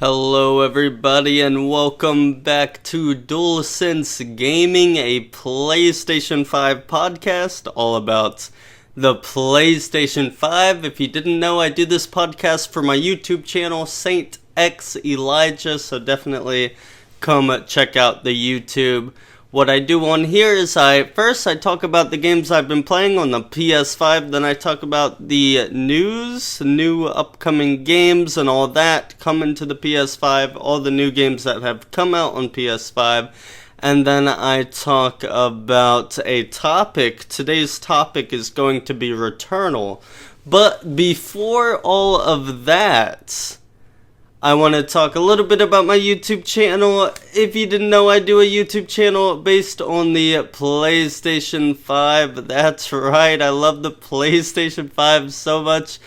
Hello everybody and welcome back to DualSense Gaming, a PlayStation 5 podcast all about the PlayStation 5. If you didn't know, I do this podcast for my YouTube channel, Saint X Elijah, so definitely come check out the YouTube. What I do on here is I talk about the games I've been playing on the PS5, then I talk about the news, new upcoming games and all that coming to the PS5, all the new games that have come out on PS5, and then I talk about a topic. Today's topic is going to be Returnal, but before all of that, I want to talk a little bit about my YouTube channel. If you didn't know, I do a YouTube channel based on the PlayStation 5. That's right, I love the PlayStation 5 so much.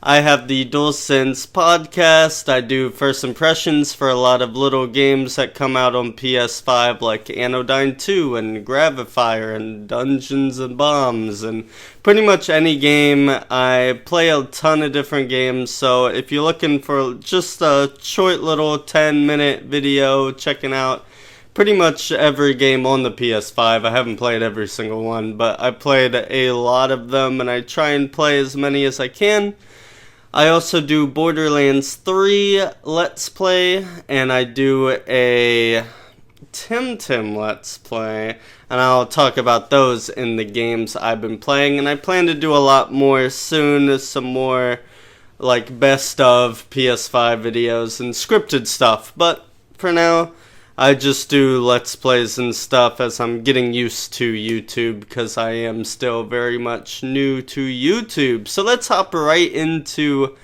I have the DualSense Podcast. I do first impressions for a lot of little games that come out on PS5 like Anodyne 2 and Gravifier and Dungeons and Bombs and pretty much any game. I play a ton of different games, so if you're looking for just a short little 10-minute video checking out pretty much every game on the PS5. I haven't played every single one, but I played a lot of them and I try and play as many as I can. I also do Borderlands 3 Let's Play, and I do a TemTem Let's Play, and I'll talk about those in the games I've been playing, and I plan to do a lot more soon, some more like best of PS5 videos and scripted stuff, but for now, I just do Let's Plays and stuff as I'm getting used to YouTube because I am still very much new to YouTube. So let's hop right into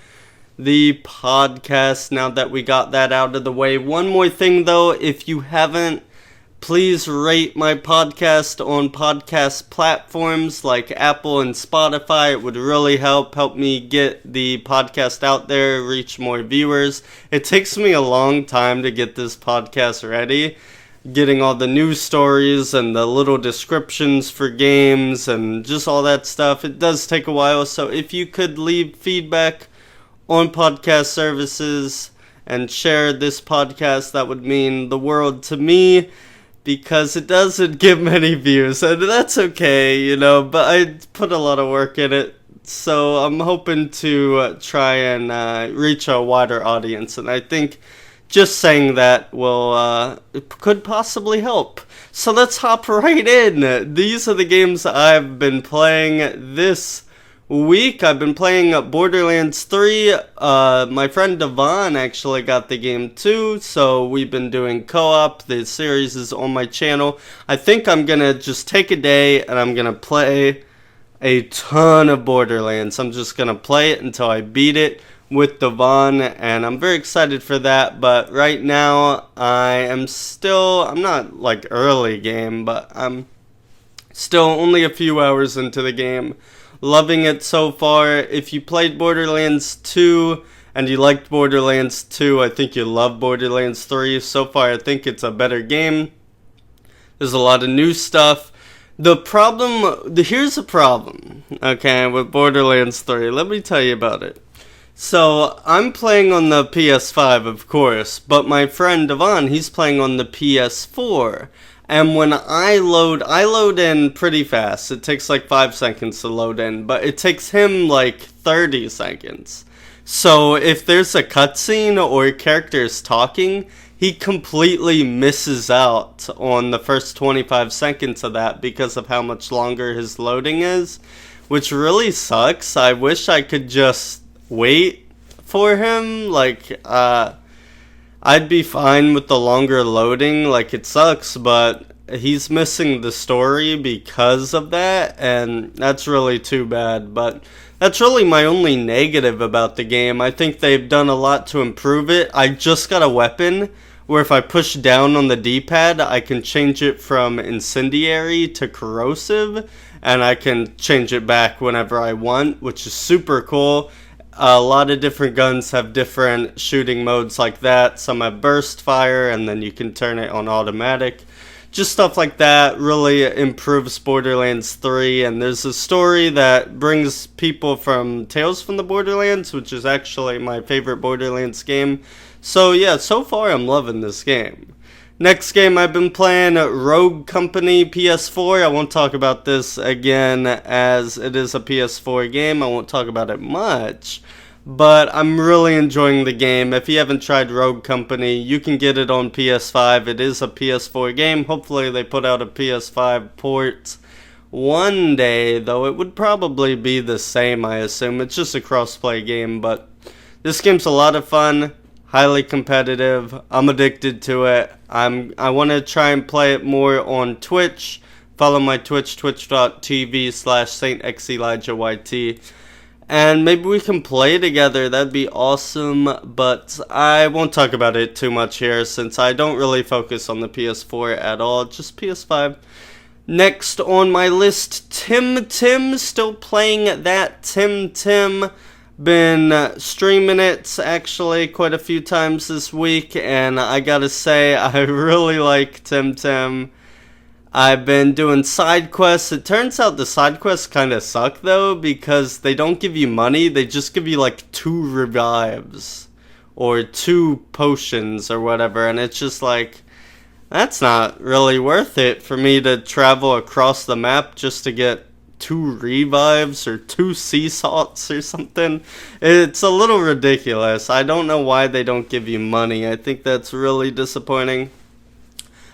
the podcast now that we got that out of the way. One more thing though, if you haven't, please rate my podcast on podcast platforms like Apple and Spotify. It would really help me get the podcast out there, reach more viewers. It takes me a long time to get this podcast ready, getting all the news stories and the little descriptions for games and just all that stuff. It does take a while, so if you could leave feedback on podcast services and share this podcast, that would mean the world to me, because it doesn't get many views, and that's okay, but I put a lot of work in it, so I'm hoping to try and reach a wider audience, and I think just saying that could possibly help. So let's hop right in. These are the games I've been playing this week. I've been playing Borderlands 3. My friend Devon actually got the game too, so we've been doing co-op. The series is on my channel. I think I'm gonna just take a day and I'm gonna play a ton of Borderlands. I'm just gonna play it until I beat it with Devon, and I'm very excited for that. But right now I'm not like early game, but I'm still only a few hours into the game. Loving it so far. If you played Borderlands 2 and you liked Borderlands 2, I think you love Borderlands 3. So far, I think it's a better game. There's a lot of new stuff. Here's the problem, okay, with Borderlands 3. Let me tell you about it. So, I'm playing on the PS5, of course, but my friend Devon, he's playing on the PS4. And when I load in pretty fast. It takes like 5 seconds to load in, but it takes him like 30 seconds. So if there's a cutscene or a character is talking, he completely misses out on the first 25 seconds of that because of how much longer his loading is, which really sucks. I wish I could just wait for him, I'd be fine with the longer loading. It sucks, but he's missing the story because of that, and that's really too bad. But that's really my only negative about the game. I think they've done a lot to improve it. I just got a weapon where if I push down on the D-pad, I can change it from incendiary to corrosive, and I can change it back whenever I want, which is super cool. A lot of different guns have different shooting modes like that. Some have burst fire, and then you can turn it on automatic. Just stuff like that really improves Borderlands 3, and there's a story that brings people from Tales from the Borderlands, which is actually my favorite Borderlands game. So yeah, so far I'm loving this game. Next game I've been playing, Rogue Company PS4. I won't talk about this again as it is a PS4 game. I won't talk about it much, but I'm really enjoying the game. If you haven't tried Rogue Company, you can get it on PS5. It is a PS4 game. Hopefully they put out a PS5 port one day, though it would probably be the same, I assume. It's just a cross-play game, but this game's a lot of fun. Highly competitive. I'm addicted to it. I want to try and play it more on Twitch. Follow my Twitch, twitch.tv/SaintXElijahYT. And maybe we can play together. That'd be awesome. But I won't talk about it too much here since I don't really focus on the PS4 at all. Just PS5. Next on my list, TemTem. Still playing that TemTem. Been streaming it actually quite a few times this week, and I gotta say I really like TemTem. I've been doing side quests. It turns out the side quests kind of suck though, because they don't give you money. They just give you like 2 revives or 2 potions or whatever, and it's just like, that's not really worth it for me to travel across the map just to get 2 revives or 2 sea salts or something. It's a little ridiculous. I don't know why they don't give you money. I think that's really disappointing.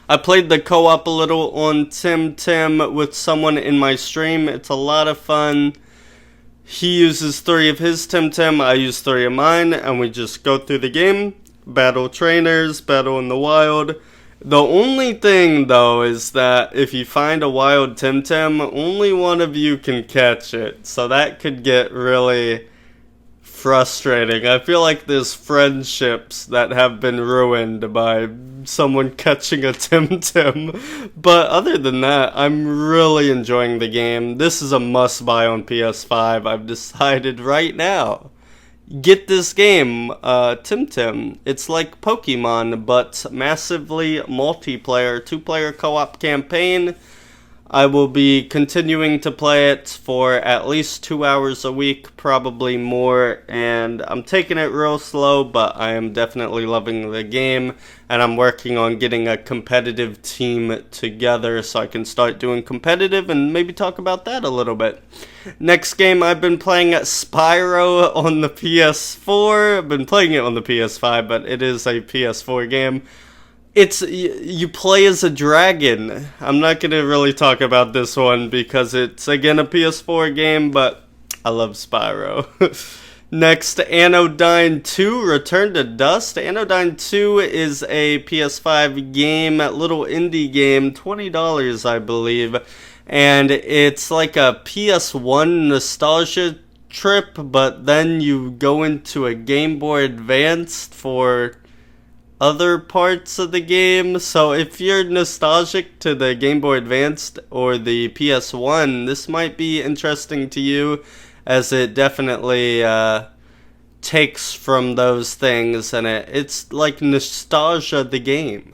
I played the co-op a little on TemTem with someone in my stream. It's a lot of fun. He uses 3 of his TemTem, I use 3 of mine, and we just go through the game, battle trainers, battle in the wild. The only thing, though, is that if you find a wild TemTem, only one of you can catch it. So that could get really frustrating. I feel like there's friendships that have been ruined by someone catching a TemTem. But other than that, I'm really enjoying the game. This is a must-buy on PS5. I've decided right now. Get this game, TemTem. It's like Pokemon, but massively multiplayer, 2-player co-op campaign. I will be continuing to play it for at least 2 hours a week, probably more, and I'm taking it real slow, but I am definitely loving the game, and I'm working on getting a competitive team together so I can start doing competitive and maybe talk about that a little bit. Next game, I've been playing Spyro on the PS4. I've been playing it on the PS5, but it is a PS4 game. You play as a dragon. I'm not going to really talk about this one because it's, again, a PS4 game, but I love Spyro. Next, Anodyne 2, Return to Dust. Anodyne 2 is a PS5 game, a little indie game, $20, I believe. And it's like a PS1 nostalgia trip, but then you go into a Game Boy Advance for other parts of the game. So if you're nostalgic to the Game Boy Advance or the PS1, this might be interesting to you, as it definitely takes from those things, and it's like nostalgia the game.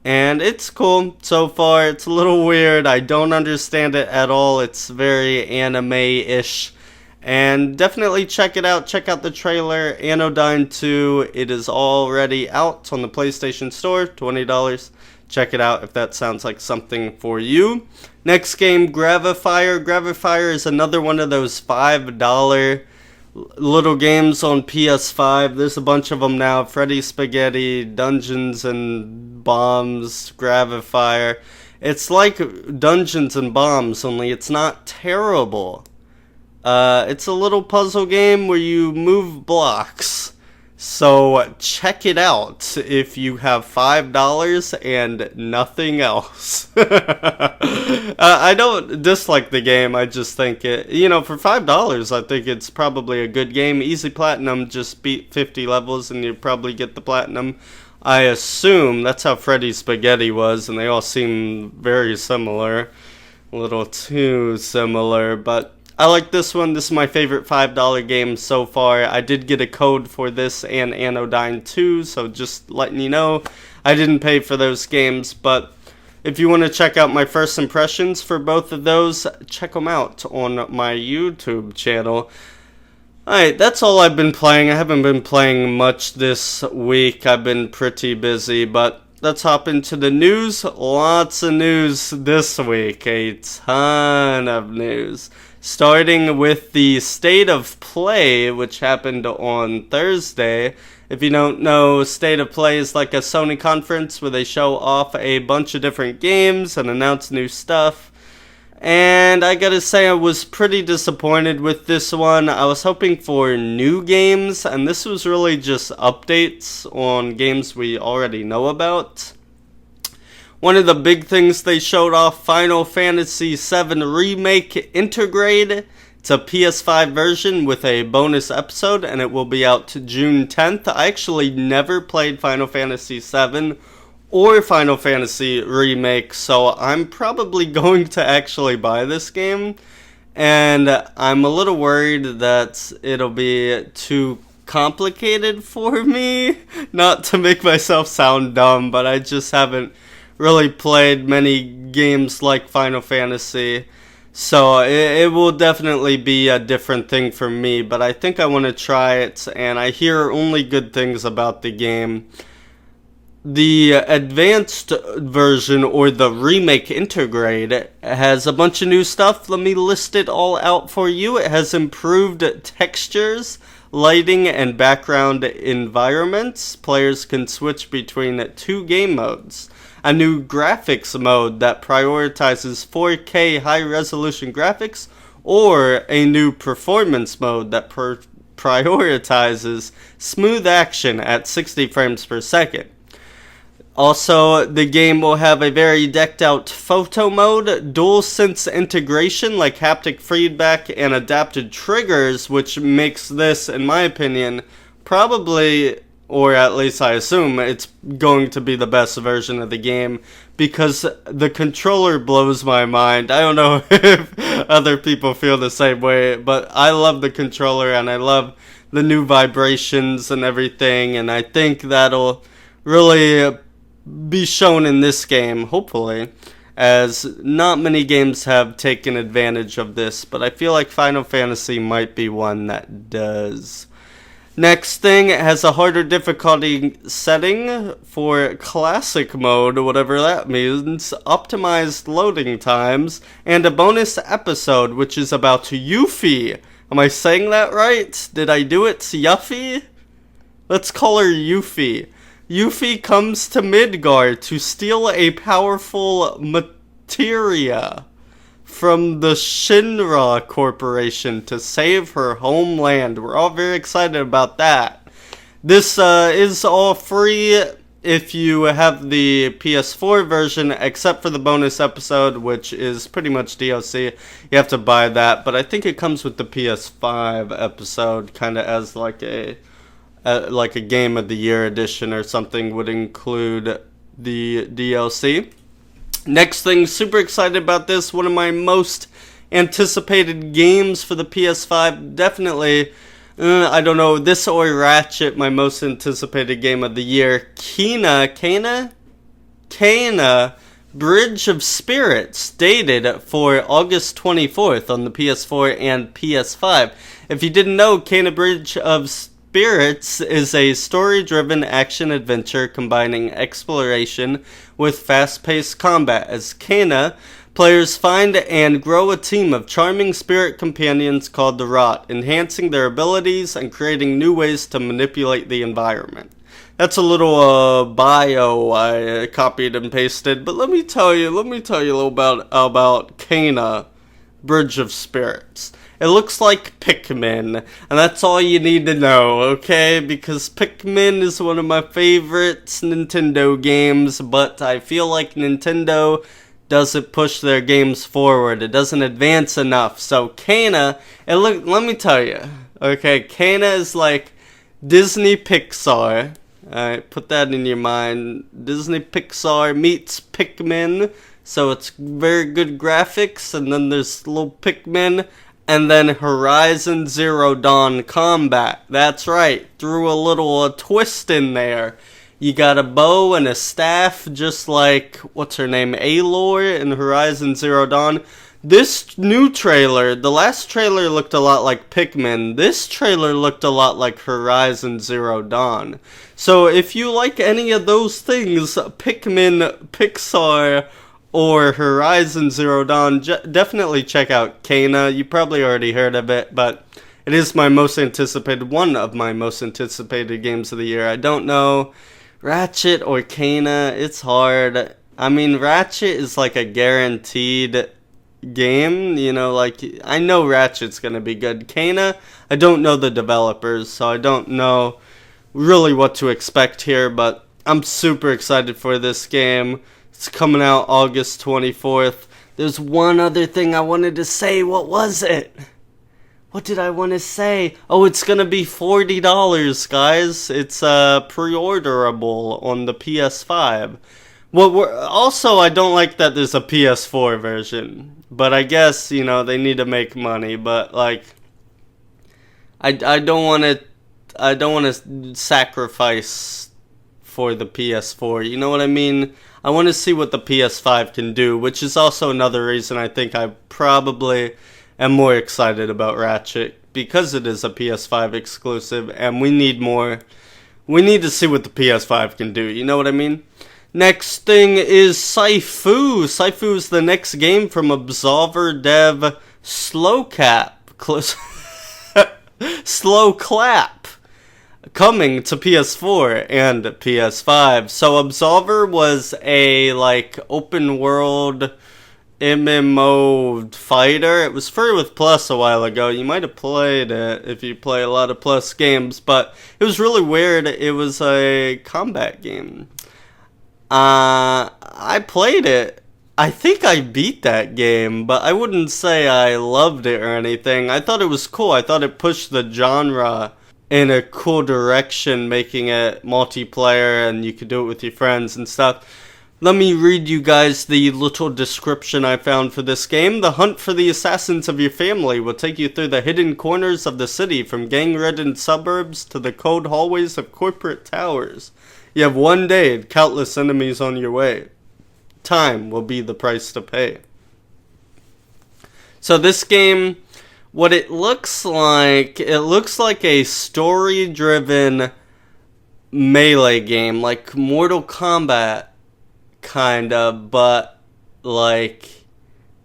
And it's cool so far. It's a little weird. I don't understand it at all. It's very anime-ish. And definitely check it out. Check out the trailer. Anodyne 2. It is already out on the PlayStation Store. $20. Check it out if that sounds like something for you. Next game, Gravifier. Gravifier is another one of those $5 little games on PS5. There's a bunch of them now. Freddy Spaghetti, Dungeons and Bombs, Gravifier. It's like Dungeons and Bombs, only it's not terrible. It's a little puzzle game where you move blocks. So check it out if you have $5 and nothing else. I don't dislike the game. I just think it, for $5, I think it's probably a good game. Easy platinum, just beat 50 levels and you probably get the platinum. I assume that's how Freddy Spaghetti was, and they all seem very similar. A little too similar, but I like this one. This is my favorite $5 game so far. I did get a code for this and Anodyne 2, so just letting you know, I didn't pay for those games, but if you want to check out my first impressions for both of those, check them out on my YouTube channel. Alright, that's all I've been playing. I haven't been playing much this week. I've been pretty busy, but let's hop into the news. Lots of news this week. A ton of news. Starting with the State of Play, which happened on Thursday. If you don't know, State of Play is like a Sony conference where they show off a bunch of different games and announce new stuff. And I gotta say, I was pretty disappointed with this one. I was hoping for new games, and this was really just updates on games we already know about. One of the big things they showed off, Final Fantasy VII Remake Intergrade. It's a PS5 version with a bonus episode, and it will be out June 10th. I actually never played Final Fantasy VII or Final Fantasy Remake, so I'm probably going to actually buy this game, and I'm a little worried that it'll be too complicated for me. Not to make myself sound dumb, but I just haven't really played many games like Final Fantasy, so it will definitely be a different thing for me, but I think I want to try it, and I hear only good things about the game. The advanced version, or the Remake Intergrade, has a bunch of new stuff. Let me list it all out for you. It has improved textures, lighting, and background environments. Players can switch between 2 game modes. A new graphics mode that prioritizes 4K high-resolution graphics, or a new performance mode that prioritizes smooth action at 60 frames per second. Also, the game will have a very decked out photo mode, DualSense integration like haptic feedback, and adapted triggers, which makes this, in my opinion, probably, or at least I assume, it's going to be the best version of the game, because the controller blows my mind. I don't know if other people feel the same way, but I love the controller, and I love the new vibrations and everything, and I think that'll really be shown in this game, hopefully, as not many games have taken advantage of this, but I feel like Final Fantasy might be one that does. Next thing, it has a harder difficulty setting for classic mode, whatever that means, optimized loading times, and a bonus episode, which is about Yuffie. Am I saying that right? Did I do it? Yuffie? Let's call her Yuffie. Yuffie comes to Midgard to steal a powerful materia from the Shinra Corporation to save her homeland. We're all very excited about that. This is all free if you have the PS4 version, except for the bonus episode, which is pretty much DLC. You have to buy that, but I think it comes with the PS5 episode, kind of as like a Game of the Year edition or something, would include the DLC. Next thing, super excited about this. One of my most anticipated games for the PS5. Definitely, I don't know, this or Ratchet, my most anticipated game of the year. Kena, Bridge of Spirits, dated for August 24th on the PS4 and PS5. If you didn't know, Kena Bridge of Spirits is a story-driven action-adventure combining exploration with fast-paced combat. As Kena, players find and grow a team of charming spirit companions called the Rot, enhancing their abilities and creating new ways to manipulate the environment. That's a little bio I copied and pasted, but let me tell you a little about Kena, Bridge of Spirits. It looks like Pikmin, and that's all you need to know, okay? Because Pikmin is one of my favorite Nintendo games, but I feel like Nintendo doesn't push their games forward. It doesn't advance enough. So Kena, let me tell you, okay? Kena is like Disney Pixar. Alright, put that in your mind. Disney Pixar meets Pikmin. So it's very good graphics, and then there's little Pikmin. And then Horizon Zero Dawn combat. That's right, threw a little twist in there. You got a bow and a staff, just like, what's her name, Aloy in Horizon Zero Dawn. This new trailer, the last trailer looked a lot like Pikmin. This trailer looked a lot like Horizon Zero Dawn. So if you like any of those things, Pikmin, Pixar, or Horizon Zero Dawn, definitely check out Kana. You probably already heard of it, but it is one of my most anticipated games of the year. I don't know, Ratchet or Kana, it's hard. I mean, Ratchet is like a guaranteed game, you know, like, I know Ratchet's gonna be good. Kana, I don't know the developers, so I don't know really what to expect here, but I'm super excited for this game. It's coming out August 24th. There's one other thing I wanted to say. What was it? What did I want to say? Oh, it's gonna be $40, guys. It's pre-orderable on the PS5. Well, also, I don't like that there's a PS4 version. But I guess, you know, they need to make money. But, like, I don't want to sacrifice for the PS4. You know what I mean? I want to see what the PS5 can do, which is also another reason I think I probably am more excited about Ratchet, because it is a PS5 exclusive, and we need more. We need to see what the PS5 can do. You know what I mean? Next thing is Saifu. Saifu is the next game from Absolver dev Slowcap. Slow Clap. Coming to PS4 and PS5. So Absolver was a, like, open world MMO fighter. It was free with Plus a while ago. You might have played it if you play a lot of Plus games, but it was really weird. It was a combat game. I played it. I think I beat that game, but I wouldn't say I loved it or anything. I thought it was cool. I thought it pushed the genre in a cool direction, making it multiplayer and you could do it with your friends and stuff. Let me read you guys the little description I found for this game. The hunt for the assassins of your family will take you through the hidden corners of the city, from gang-ridden suburbs to the cold hallways of corporate towers. You have one day and countless enemies on your way. Time will be the price to pay. So this game, what it looks like a story-driven melee game, like Mortal Kombat, kinda, but like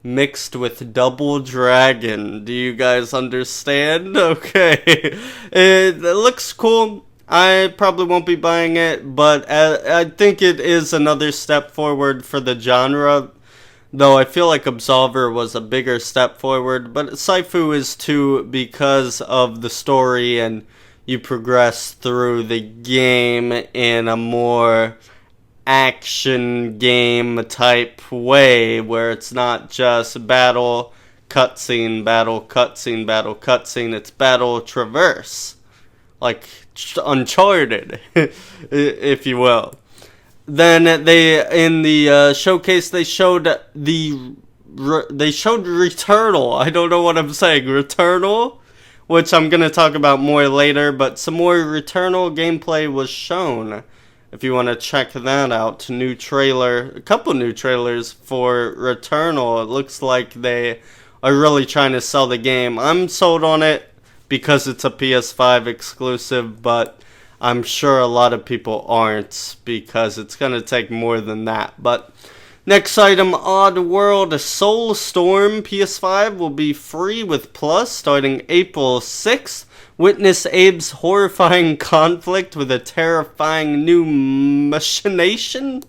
mixed with Double Dragon. Do you guys understand? Okay. It looks cool. I probably won't be buying it, but I think it is another step forward for the genre, though I feel like Absolver was a bigger step forward, but Saifu is too, because of the story and you progress through the game in a more action game type way, where it's not just battle, cutscene, battle, cutscene, battle, cutscene, it's battle traverse. Like Uncharted, if you will. Then in the showcase they showed Returnal. I don't know what I'm saying. Returnal, which I'm gonna talk about more later. But some more Returnal gameplay was shown. If you want to check that out, a couple new trailers for Returnal. It looks like they are really trying to sell the game. I'm sold on it because it's a PS5 exclusive, but I'm sure a lot of people aren't, because it's going to take more than that. But next item, Oddworld Soulstorm. PS5 will be free with Plus starting April 6th. Witness Abe's horrifying conflict with a terrifying new machination.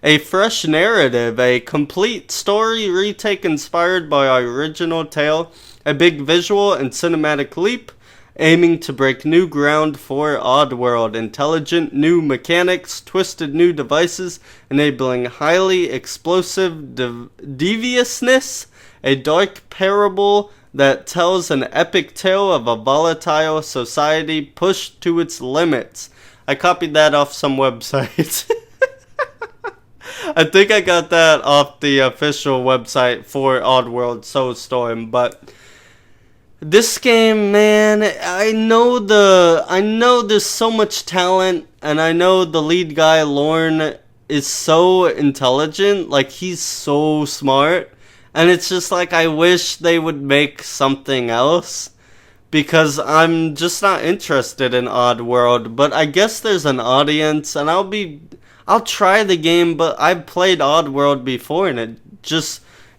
A fresh narrative, a complete story retake inspired by our original tale. A big visual and cinematic leap, aiming to break new ground for Oddworld. Intelligent new mechanics, twisted new devices, enabling highly explosive deviousness. A dark parable that tells an epic tale of a volatile society pushed to its limits. I copied that off some website. I think I got that off the official website for Oddworld Soulstorm, but this game, man, I know there's so much talent, and I know the lead guy, Lorne, is so intelligent. Like, he's so smart, And it's just like, I wish they would make something else, because I'm just not interested in Oddworld. But I guess there's an audience, and I'll try the game, but I've played Oddworld before, and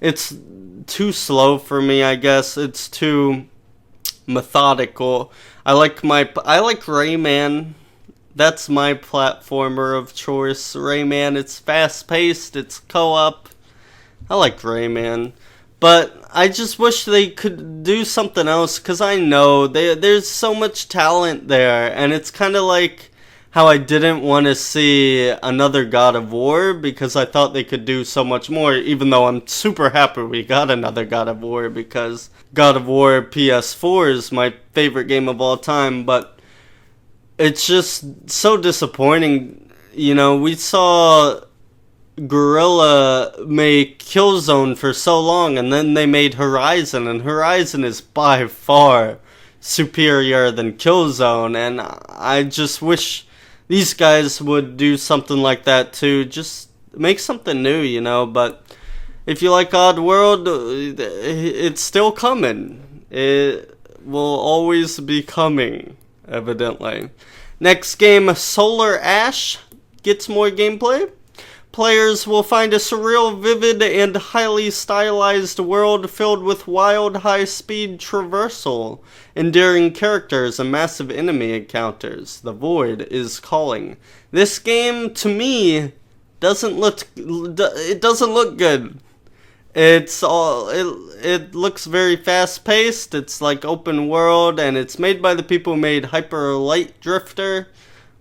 it's too slow for me, I guess. It's too methodical. I like Rayman. That's my platformer of choice. Rayman, it's fast-paced, it's co-op. I like Rayman. But I just wish they could do something else, because I know there's so much talent there, and it's kind of like how I didn't want to see another God of War, because I thought they could do so much more, even though I'm super happy we got another God of War, because God of War PS4 is my favorite game of all time. But it's just so disappointing. You know, we saw Guerrilla make Killzone for so long, and then they made Horizon, and Horizon is by far superior than Killzone, and I just wish these guys would do something like that too. Just make something new, you know. But if you like Oddworld, it's still coming. It will always be coming, evidently. Next game, Solar Ash, gets more gameplay. Players will find a surreal, vivid, and highly stylized world filled with wild, high-speed traversal, endearing characters, and massive enemy encounters. The Void is calling. This game, to me, doesn't look good. It looks very fast-paced. It's like open world, and it's made by the people who made Hyper Light Drifter,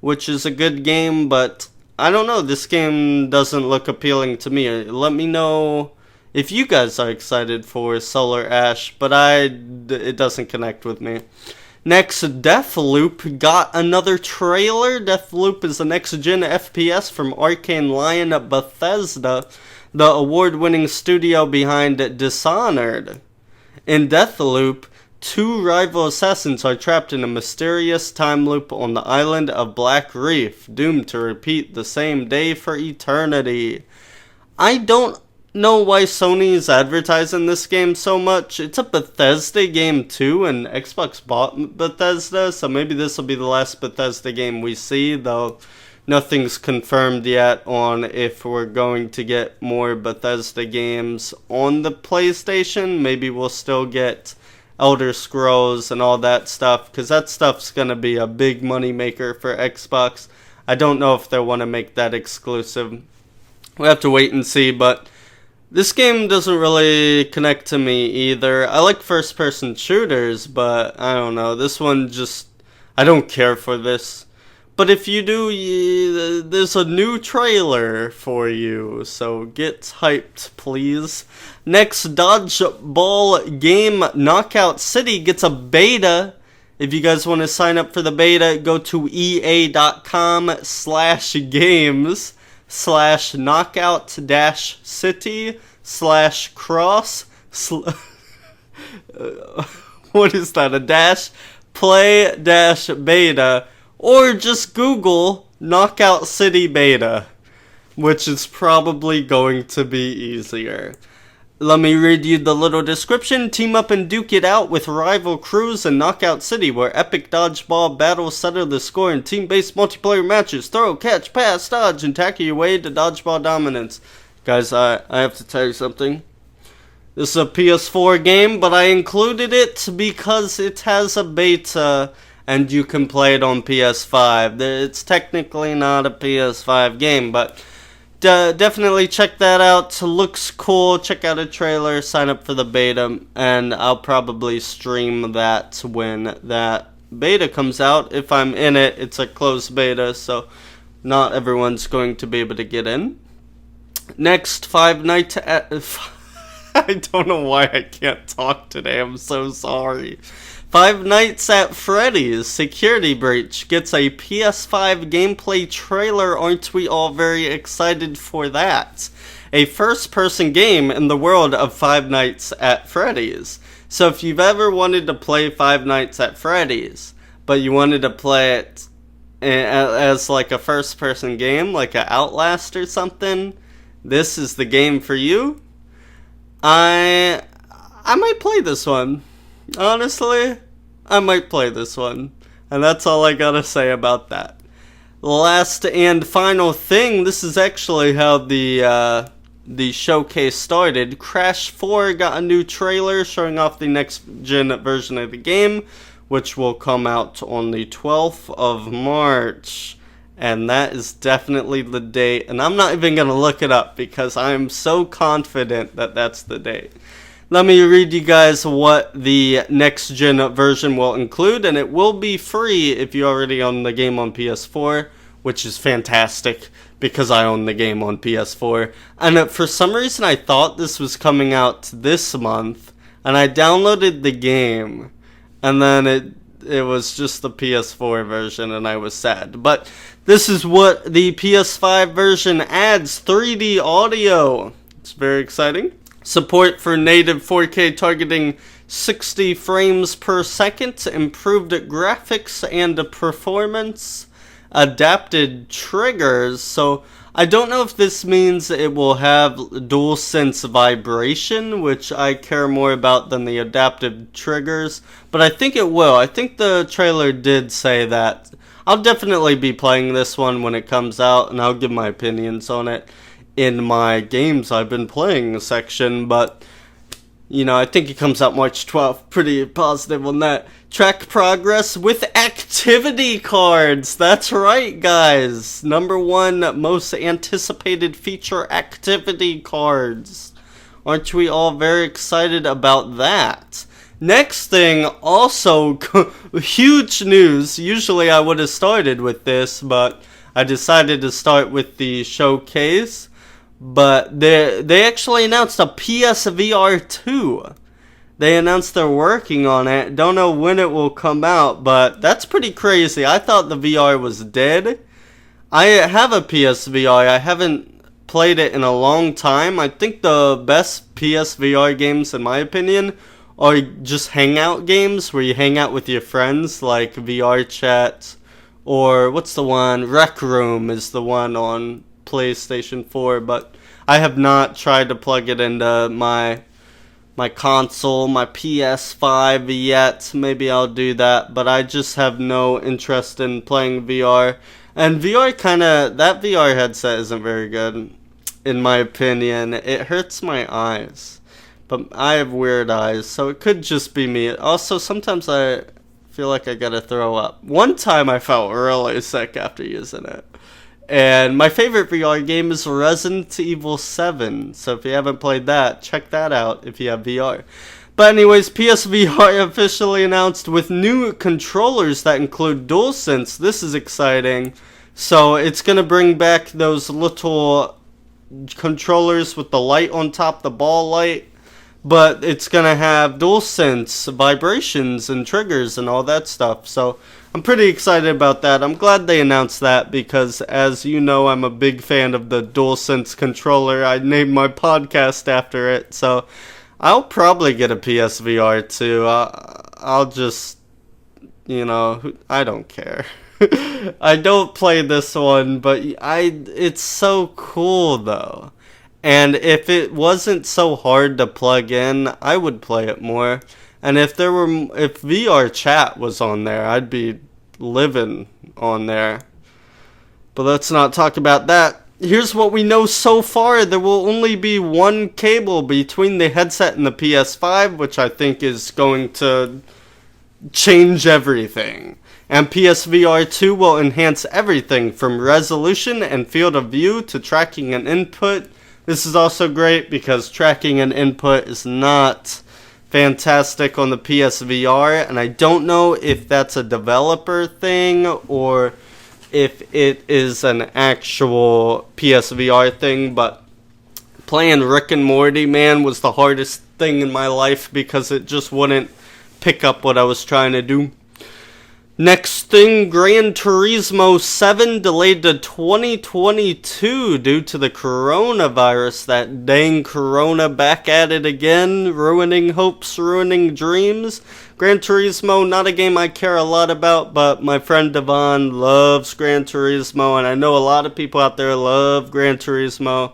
which is a good game, but I don't know, this game doesn't look appealing to me. Let me know if you guys are excited for Solar Ash, but it doesn't connect with me. Next, Deathloop got another trailer. Deathloop is the next-gen FPS from Arcane Lion Bethesda, the award-winning studio behind Dishonored. In Deathloop, two rival assassins are trapped in a mysterious time loop on the island of Black Reef, doomed to repeat the same day for eternity. I don't know why Sony's advertising this game so much. It's a Bethesda game too, and Xbox bought Bethesda, so maybe this will be the last Bethesda game we see, though nothing's confirmed yet on if we're going to get more Bethesda games on the PlayStation. Maybe we'll still get Elder Scrolls and all that stuff, because that stuff's going to be a big money maker for Xbox. I don't know if they want to make that exclusive. We'll have to wait and see, but this game doesn't really connect to me either. I like first-person shooters, but I don't know. This one just, I don't care for this. But if you do, there's a new trailer for you, so get hyped, please. Next, dodgeball game Knockout City gets a beta. If you guys want to sign up for the beta, go to ea.com/games/knockout-city/cross. What is that? A dash? Play-beta. Or just Google Knockout City Beta, which is probably going to be easier. Let me read you the little description. Team up and duke it out with rival crews in Knockout City, where epic dodgeball battles settle the score in team-based multiplayer matches. Throw, catch, pass, dodge, and tackle your way to dodgeball dominance. Guys, I have to tell you something. This is a PS4 game, but I included it because it has a beta and you can play it on PS5. It's technically not a PS5 game, but definitely check that out. Looks cool. Check out a trailer, sign up for the beta, and I'll probably stream that when that beta comes out. If I'm in it, it's a closed beta, so not everyone's going to be able to get in. Next, Five Nights at... I don't know why I can't talk today. I'm so sorry. Five Nights at Freddy's Security Breach gets a PS5 gameplay trailer. Aren't we all very excited for that? A first-person game in the world of Five Nights at Freddy's. So if you've ever wanted to play Five Nights at Freddy's, but you wanted to play it as like a first-person game, like an Outlast or something, this is the game for you. I might play this one. Honestly, I might play this one. And that's all I gotta say about that. Last and final thing, this is actually how the showcase started. Crash 4 got a new trailer showing off the next-gen version of the game, which will come out on the 12th of March. And that is definitely the date. And I'm not even going to look it up because I am so confident that that's the date. Let me read you guys what the next-gen version will include. And it will be free if you already own the game on PS4, which is fantastic because I own the game on PS4. And for some reason I thought this was coming out this month. And I downloaded the game. And then it was just the PS4 version and I was sad. But this is what the PS5 version adds: 3D audio. It's very exciting. Support for native 4K targeting 60 frames per second, improved graphics and performance, adapted triggers. So I don't know if this means it will have DualSense vibration, which I care more about than the adaptive triggers, but I think it will. I think the trailer did say that. I'll definitely be playing this one when it comes out, and I'll give my opinions on it in my games I've been playing section, but I think it comes out March 12th. Pretty positive on that. Track progress with activity cards. That's right, guys. Number one most anticipated feature, activity cards. Aren't we all very excited about that? Next thing, also huge news. Usually I would have started with this, but I decided to start with the showcase. But they actually announced a PSVR 2. They announced they're working on it. Don't know when it will come out, but that's pretty crazy. I thought the VR was dead. I have a PSVR. I haven't played it in a long time. I think the best PSVR games, in my opinion, are just hangout games where you hang out with your friends, like VR Chat, or what's the one? Rec Room is the one on PlayStation 4, but I have not tried to plug it into my console, my PS5 yet. Maybe I'll do that, but I just have no interest in playing VR. And that VR headset isn't very good, in my opinion. It hurts my eyes. But I have weird eyes, so it could just be me. Also, sometimes I feel like I gotta throw up. One time I felt really sick after using it. And my favorite VR game is Resident Evil 7. So if you haven't played that, check that out if you have VR. But anyways, PSVR officially announced with new controllers that include DualSense. This is exciting. So it's going to bring back those little controllers with the light on top, the ball light. But it's going to have DualSense vibrations and triggers and all that stuff. So I'm pretty excited about that. I'm glad they announced that because, as you know, I'm a big fan of the DualSense controller. I named my podcast after it. So I'll probably get a PSVR too. I'll just, I don't care. I don't play this one, but it's so cool though. And if it wasn't so hard to plug in, I would play it more. And if VR chat was on there, I'd be living on there. But let's not talk about that. Here's what we know so far. There will only be one cable between the headset and the PS5, which I think is going to change everything. And PSVR 2 will enhance everything from resolution and field of view to tracking and input. This is also great because tracking and input is not fantastic on the PSVR, and I don't know if that's a developer thing or if it is an actual PSVR thing, but playing Rick and Morty, man, was the hardest thing in my life because it just wouldn't pick up what I was trying to do. Next thing, Gran Turismo 7 delayed to 2022 due to the coronavirus. That dang corona back at it again, ruining hopes, ruining dreams. Gran Turismo, not a game I care a lot about, but my friend Devon loves Gran Turismo, and I know a lot of people out there love Gran Turismo.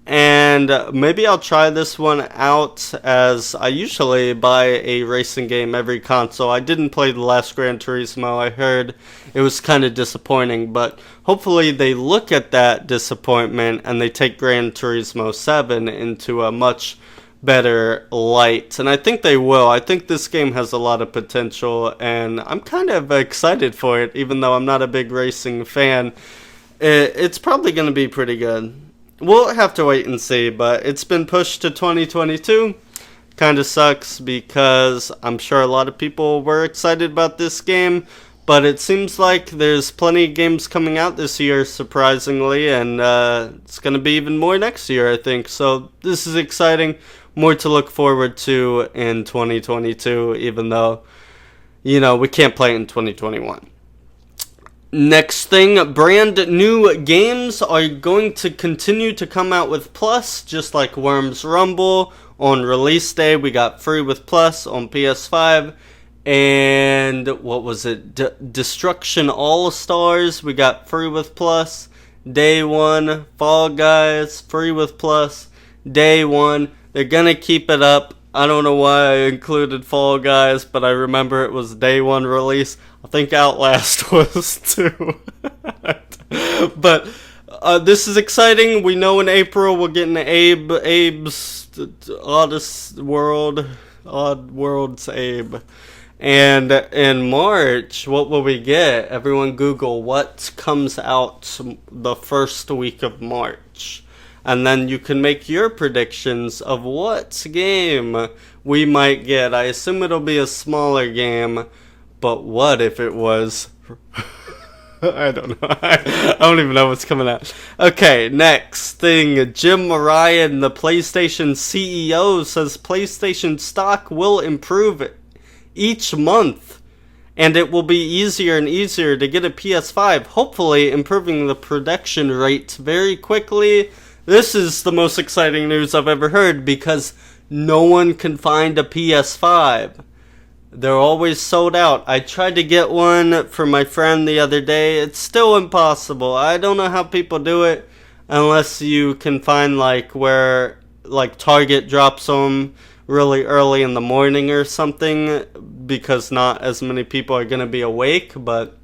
and maybe I'll try this one out, as I usually buy a racing game every console. I didn't play the last Gran Turismo. I heard it was kind of disappointing, but hopefully they look at that disappointment and they take Gran Turismo 7 into a much better light, and I think they will. I think this game has a lot of potential, and I'm kind of excited for it, even though I'm not a big racing fan. It's probably going to be pretty good. We'll have to wait and see, but it's been pushed to 2022. Kind of sucks, because I'm sure a lot of people were excited about this game, but it seems like there's plenty of games coming out this year, surprisingly, and it's going to be even more next year, I think. So this is exciting. More to look forward to in 2022, even though, we can't play it in 2021. Next thing, brand new games are going to continue to come out with Plus, just like Worms Rumble. On release day, we got free with Plus on PS5. And what was it? Destruction All-Stars, we got free with Plus. Day 1, Fall Guys, free with Plus. Day 1, they're gonna keep it up. I don't know why I included Fall Guys, but I remember it was day 1 release. I think Outlast was too. But this is exciting. We know in April we're getting Abe's Odd World's Abe. And in March, what will we get? Everyone Google what comes out the first week of March. And then you can make your predictions of what game we might get. I assume it'll be a smaller game, but what if it was... I don't know. I don't even know what's coming out. Okay, next thing. Jim Ryan, the PlayStation CEO, says PlayStation stock will improve each month, and it will be easier and easier to get a PS5, hopefully improving the production rate very quickly. This is the most exciting news I've ever heard, because no one can find a PS5. They're always sold out. I tried to get one for my friend the other day. It's still impossible. I don't know how people do it unless you can find where Target drops them really early in the morning or something, because not as many people are going to be awake. But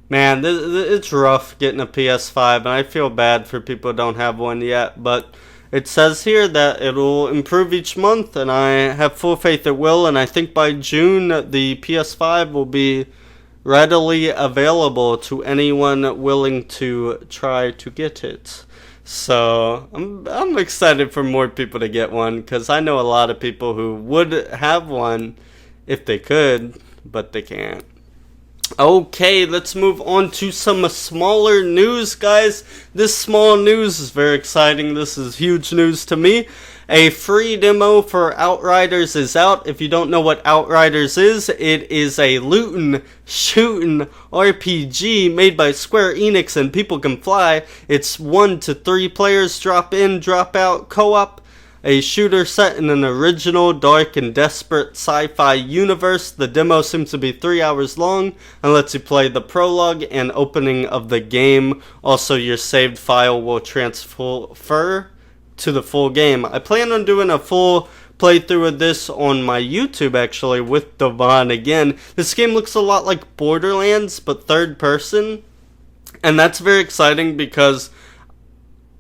man, it's rough getting a PS5, and I feel bad for people who don't have one yet. But it says here that it'll improve each month, and I have full faith it will. And I think by June, the PS5 will be readily available to anyone willing to try to get it. So I'm excited for more people to get one, because I know a lot of people who would have one if they could, but they can't. Okay, let's move on to some smaller news, guys. This small news is very exciting. This is huge news to me. A free demo for Outriders is out. If you don't know what Outriders is, it is a lootin', shootin' RPG made by Square Enix, and people can fly. It's 1 to 3 players, drop in, drop out, co-op. A shooter set in an original, dark, and desperate sci-fi universe. The demo seems to be 3 hours long and lets you play the prologue and opening of the game. Also, your saved file will transfer to the full game. I plan on doing a full playthrough of this on my YouTube, actually, with Devon again. This game looks a lot like Borderlands, but third person. And that's very exciting, because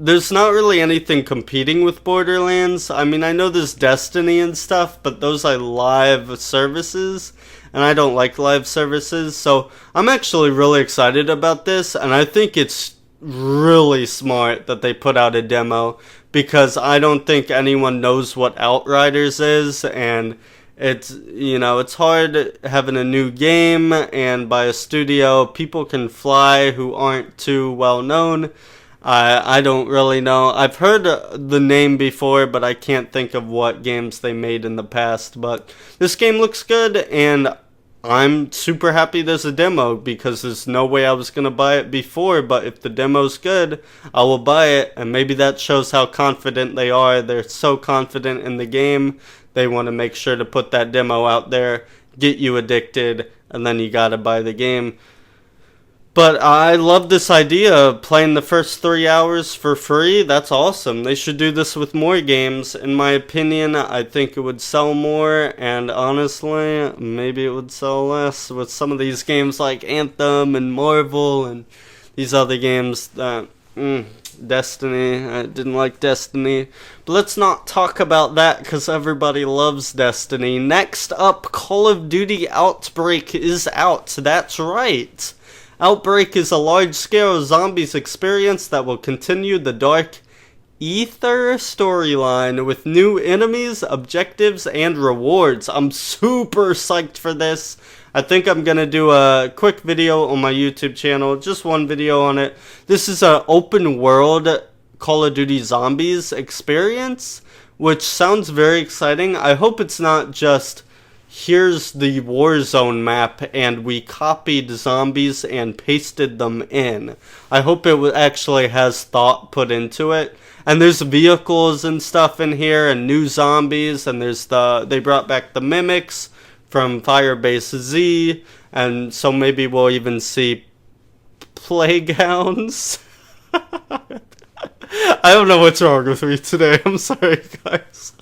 there's not really anything competing with Borderlands. I mean, I know there's Destiny and stuff, but those are live services, and I don't like live services. So I'm actually really excited about this, and I think it's really smart that they put out a demo, because I don't think anyone knows what Outriders is, and it's hard having a new game, and by a studio, people can fly who aren't too well known. I don't really know. I've heard the name before, but I can't think of what games they made in the past. But this game looks good, and I'm super happy there's a demo, because there's no way I was going to buy it before. But if the demo's good, I will buy it, and maybe that shows how confident they are. They're so confident in the game, they want to make sure to put that demo out there, get you addicted, and then you got to buy the game. But I love this idea of playing the first 3 hours for free. That's awesome. They should do this with more games. In my opinion, I think it would sell more, and honestly, maybe it would sell less with some of these games like Anthem and Marvel and these other games that... Destiny. I didn't like Destiny. But let's not talk about that because everybody loves Destiny. Next up, Call of Duty Outbreak is out. That's right. Outbreak is a large-scale zombies experience that will continue the Dark Ether storyline with new enemies, objectives, and rewards. I'm super psyched for this. I think I'm going to do a quick video on my YouTube channel, just one video on it. This is an open world Call of Duty Zombies experience, which sounds very exciting. I hope it's not just, here's the Warzone map and we copied zombies and pasted them in. I hope it actually has thought put into it. And there's vehicles and stuff in here and new zombies, and they brought back the mimics from Firebase Z, and so maybe we'll even see plague hounds. I don't know what's wrong with me today. I'm sorry, guys.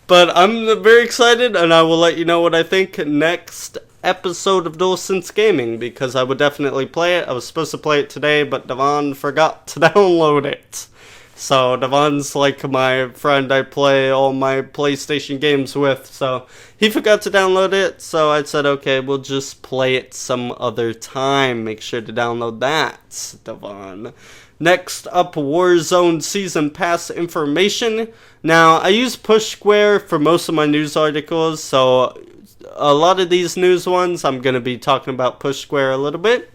But I'm very excited, and I will let you know what I think next episode of DualSense Gaming, because I would definitely play it. I was supposed to play it today, but Devon forgot to download it. So Devon's like my friend I play all my PlayStation games with, so he forgot to download it, so I said, okay, we'll just play it some other time. Make sure to download that, Devon. Next up, Warzone Season Pass information. Now, I use Push Square for most of my news articles, so a lot of these news ones, I'm going to be talking about Push Square a little bit.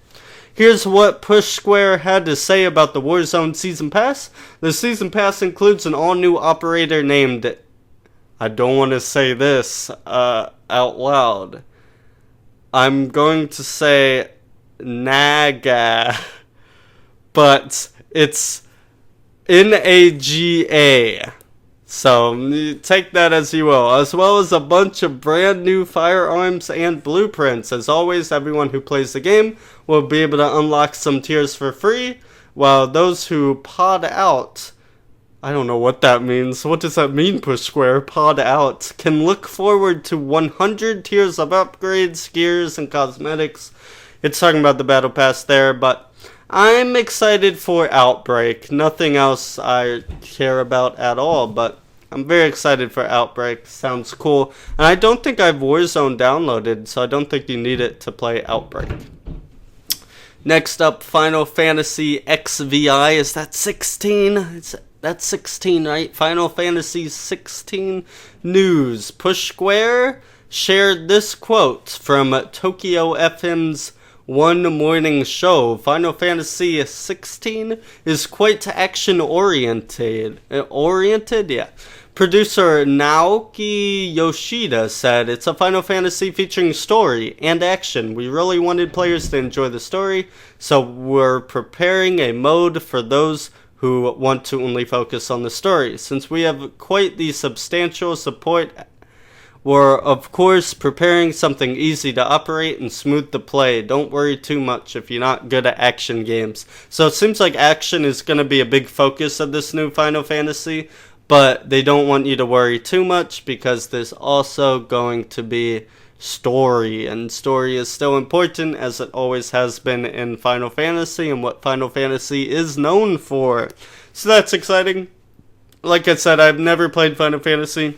Here's what Push Square had to say about the Warzone Season Pass. The Season Pass includes an all-new operator named... I don't want to say this out loud. I'm going to say Naga. But it's Naga. So, take that as you will. As well as a bunch of brand new firearms and blueprints. As always, everyone who plays the game will be able to unlock some tiers for free, while those who pod out, I don't know what that means. What does that mean, Push Square? Pod out. Can look forward to 100 tiers of upgrades, gears, and cosmetics. It's talking about the Battle Pass there, but I'm excited for Outbreak. Nothing else I care about at all, but I'm very excited for Outbreak. Sounds cool. And I don't think I have Warzone downloaded, so I don't think you need it to play Outbreak. Next up, Final Fantasy Xvi. Is that 16? That's 16, right? Final Fantasy 16 news. Push Square shared this quote from Tokyo FM's One Morning Show. Final Fantasy XVI is quite action-oriented. Yeah. Producer Naoki Yoshida said, "It's a Final Fantasy featuring story and action. We really wanted players to enjoy the story, so we're preparing a mode for those who want to only focus on the story. Since we have quite the substantial support, we're of course preparing something easy to operate and smooth to play. Don't worry too much if you're not good at action games." So it seems like action is going to be a big focus of this new Final Fantasy, but they don't want you to worry too much because there's also going to be story, and story is still important as it always has been in Final Fantasy and what Final Fantasy is known for. So that's exciting. Like I said, I've never played Final Fantasy.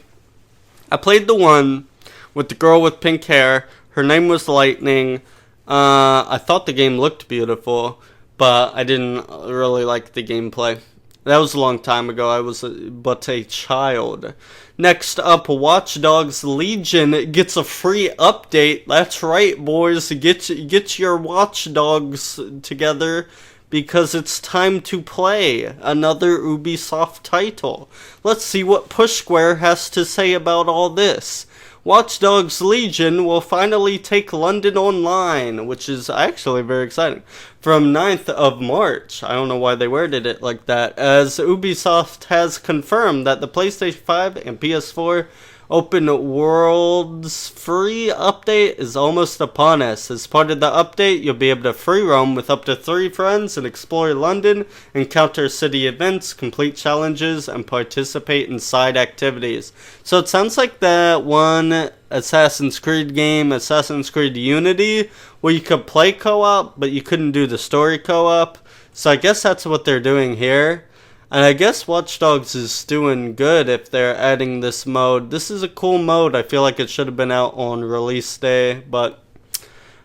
I played the one with the girl with pink hair. Her name was Lightning. I thought the game looked beautiful, but I didn't really like the gameplay. That was a long time ago. I was but a child. Next up, Watch Dogs Legion gets a free update. That's right, boys. Get your Watch Dogs together because it's time to play another Ubisoft title. Let's see what Push Square has to say about all this. Watch Dogs Legion will finally take London online, which is actually very exciting, from 9th of March. I don't know why they worded it like that, as Ubisoft has confirmed that the PlayStation 5 and PS4 Open World's free update is almost upon us. As part of the update, you'll be able to free roam with up to 3 friends and explore London, encounter city events, complete challenges, and participate in side activities. So it sounds like that one Assassin's Creed game, Assassin's Creed Unity, where you could play co-op, but you couldn't do the story co-op. So I guess that's what they're doing here. And I guess Watch Dogs is doing good if they're adding this mode. This is a cool mode. I feel like it should have been out on release day, but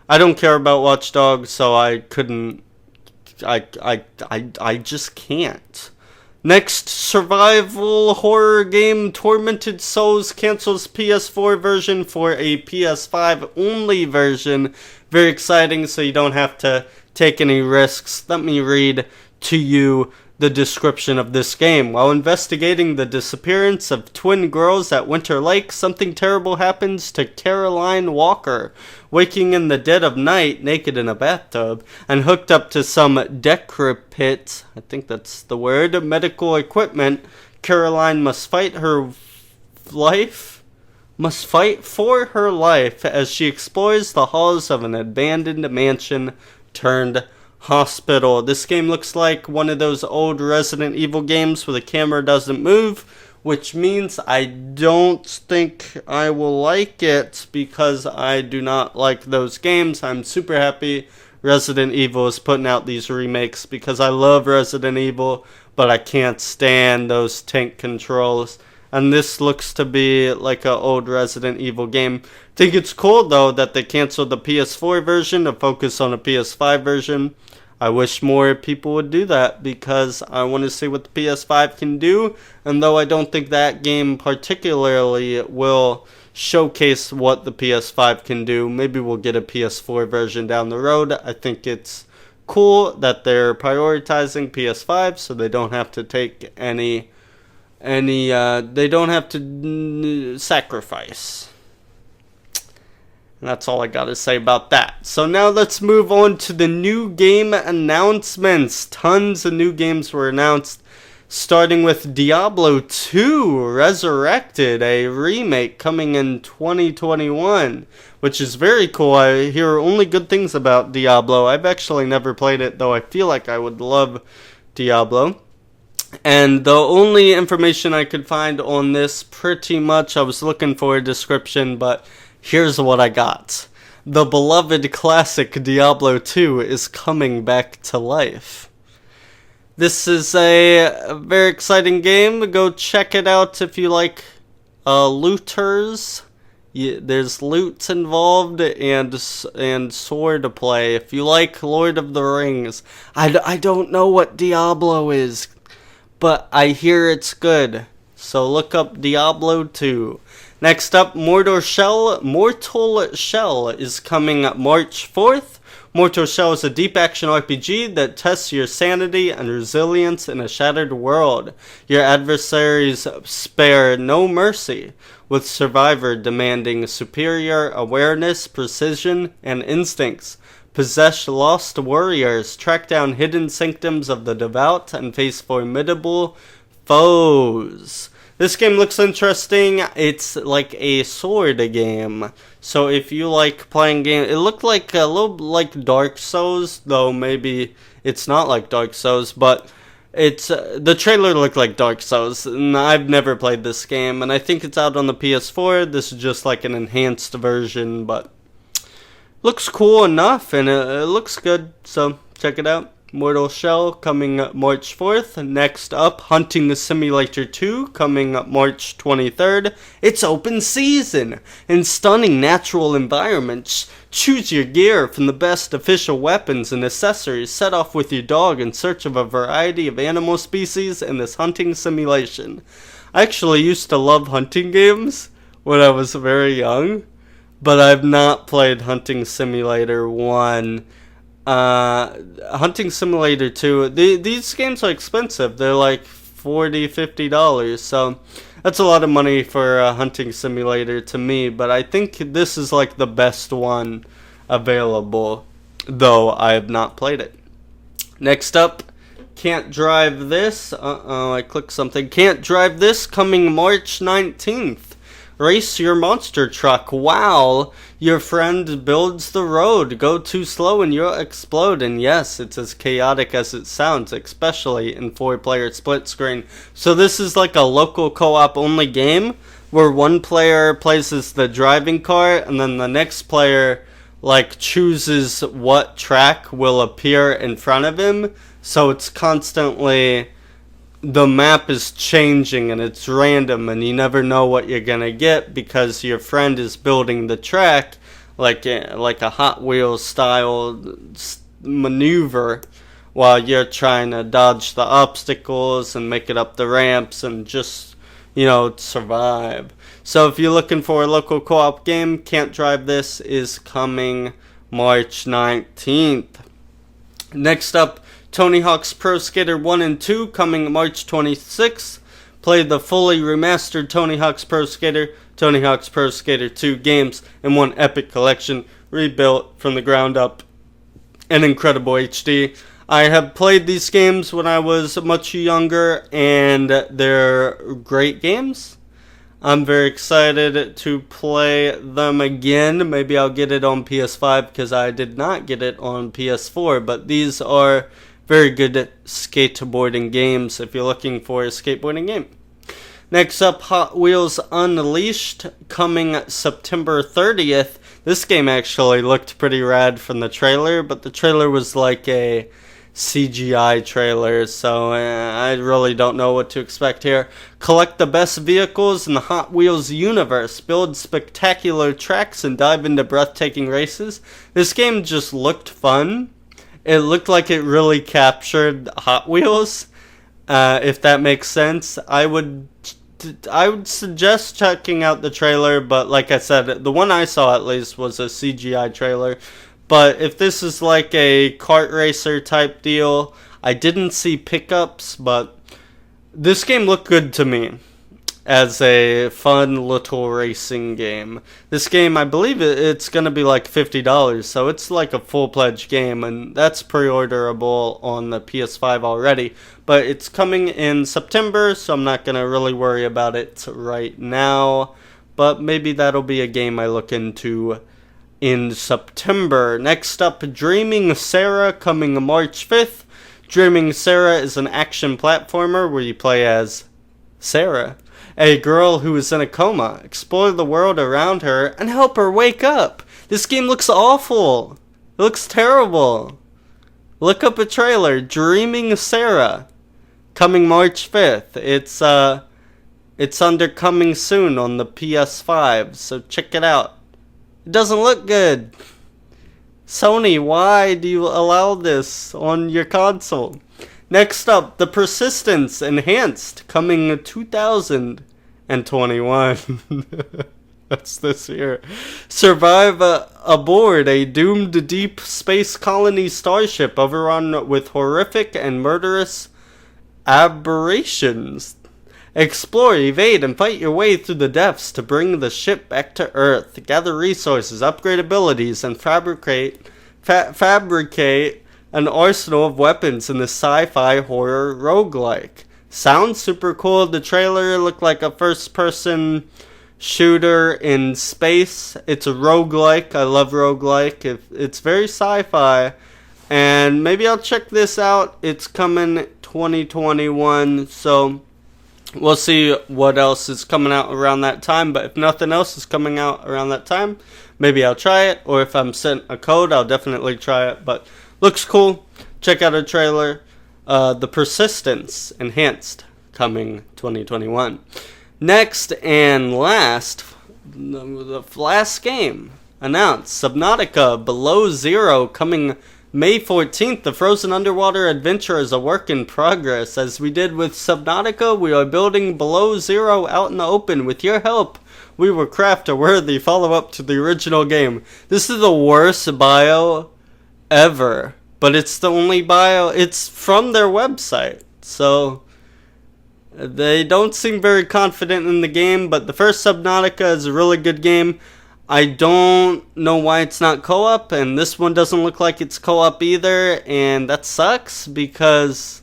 I don't care about Watch Dogs, so I couldn't. I just can't. Next, survival horror game Tormented Souls cancels PS4 version for a PS5 only version. Very exciting, so you don't have to take any risks. Let me read to you the description of this game. While investigating the disappearance of twin girls at Winter Lake, something terrible happens to Caroline Walker. Waking in the dead of night, naked in a bathtub, and hooked up to some decrepit, I think that's the word, medical equipment, Caroline must fight for her life as she explores the halls of an abandoned mansion turned hospital. This game looks like one of those old Resident Evil games where the camera doesn't move, which means I don't think I will like it because I do not like those games. I'm super happy Resident Evil is putting out these remakes because I love Resident Evil, but I can't stand those tank controls. And this looks to be like an old Resident Evil game. I think it's cool though that they canceled the PS4 version to focus on a PS5 version. I wish more people would do that because I want to see what the PS5 can do. And though I don't think that game particularly will showcase what the PS5 can do, maybe we'll get a PS4 version down the road. I think it's cool that they're prioritizing PS5 so they don't have to take they don't have to sacrifice. And that's all I gotta say about that. So now let's move on to the new game announcements. Tons of new games were announced, starting with Diablo 2 Resurrected, a remake coming in 2021, which is very cool. I hear only good things about Diablo. I've actually never played it, though I feel like I would love Diablo. And the only information I could find on this, pretty much, I was looking for a description, but here's what I got. The beloved classic Diablo 2 is coming back to life. This is a very exciting game. Go check it out if you like looters. There's loot involved and sword play. If you like Lord of the Rings. I don't know what Diablo is, but I hear it's good. So look up Diablo 2. Next up, Mortal Shell is coming March 4th. Mortal Shell is a deep action RPG that tests your sanity and resilience in a shattered world. Your adversaries spare no mercy, with Survivor demanding superior awareness, precision, and instincts. Possess lost warriors, track down hidden sanctums of the devout, and face formidable foes. This game looks interesting. It's like a sword game. So if you like playing games, it looked like a little like Dark Souls, though maybe it's not like Dark Souls, but it's the trailer looked like Dark Souls, and I've never played this game, and I think it's out on the PS4. This is just like an enhanced version, but looks cool enough, and it looks good, so check it out. Mortal Shell coming March 4th. Next up, Hunting Simulator 2 coming March 23rd. It's open season. In stunning natural environments, choose your gear from the best official weapons and accessories. Set off with your dog in search of a variety of animal species in this hunting simulation. I actually used to love hunting games when I was very young, but I've not played Hunting Simulator 1. Hunting Simulator 2, these games are expensive. They're like $40-$50, so that's a lot of money for a hunting simulator to me, but I think this is like the best one available, though I have not played it. Next up, Can't Drive This. I clicked something. Can't Drive This coming March 19th. race your monster truck while your friend builds the road. Go too slow and you'll explode. And yes, it's as chaotic as it sounds, especially in 4-player split screen. So this is like a local co-op only game where one player plays as the driving car and then the next player like chooses what track will appear in front of him. So it's constantly, the map is changing and it's random and you never know what you're gonna get because your friend is building the track like a Hot Wheels style maneuver while you're trying to dodge the obstacles and make it up the ramps and just, survive. So if you're looking for a local co-op game, Can't Drive This is coming March 19th. Next up, Tony Hawk's Pro Skater 1 and 2 coming March 26th. Play the fully remastered Tony Hawk's Pro Skater, Tony Hawk's Pro Skater 2 games in one epic collection, rebuilt from the ground up in incredible HD. I have played these games when I was much younger, and they're great games. I'm very excited to play them again. Maybe I'll get it on PS5 because I did not get it on PS4, but these are very good skateboarding games if you're looking for a skateboarding game. Next up, Hot Wheels Unleashed, coming September 30th. This game actually looked pretty rad from the trailer, but the trailer was like a CGI trailer, so I really don't know what to expect here. Collect the best vehicles in the Hot Wheels universe, build spectacular tracks, and dive into breathtaking races. This game just looked fun. It looked like it really captured Hot Wheels, if that makes sense. I would suggest checking out the trailer, but like I said, the one I saw at least was a CGI trailer. But if this is like a kart racer type deal, I didn't see pickups, but this game looked good to me as a fun little racing game. This game, I believe it's going to be like $50, so it's like a full-fledged game, and that's pre-orderable on the PS5 already. But it's coming in September, so I'm not going to really worry about it right now. But maybe that'll be a game I look into in September. Next up, Dreaming Sarah, coming March 5th. Dreaming Sarah is an action platformer where you play as Sarah, a girl who is in a coma. Explore the world around her and help her wake up. This game looks awful. It looks terrible. Look up a trailer. Dreaming Sarah, coming March 5th. It's under coming soon on the PS5, so check it out. It doesn't look good. Sony, why do you allow this on your console? Next up, The Persistence Enhanced, coming 2021. That's this year. Survive aboard a doomed deep space colony starship overrun with horrific and murderous aberrations. Explore, evade, and fight your way through the depths to bring the ship back to Earth. Gather resources, upgrade abilities, and fabricate an arsenal of weapons in the sci-fi horror roguelike. Sounds super cool. The trailer looked like a first-person shooter in space. It's a roguelike. I love roguelike. It's very sci-fi. And maybe I'll check this out. It's coming 2021, so we'll see what else is coming out around that time, but if nothing else is coming out around that time, maybe I'll try it, or if I'm sent a code, I'll definitely try it, but looks cool. Check out a trailer. The Persistence Enhanced, coming 2021. Next and last, the last game announced, Subnautica Below Zero, coming May 14th, the frozen underwater adventure is a work in progress. As we did with Subnautica, we are building Below Zero out in the open. With your help, we will craft a worthy follow-up to the original game. This is the worst bio ever, but it's the only bio. It's from their website, so they don't seem very confident in the game, but the first Subnautica is a really good game. I don't know why it's not co-op, and this one doesn't look like it's co-op either, and that sucks because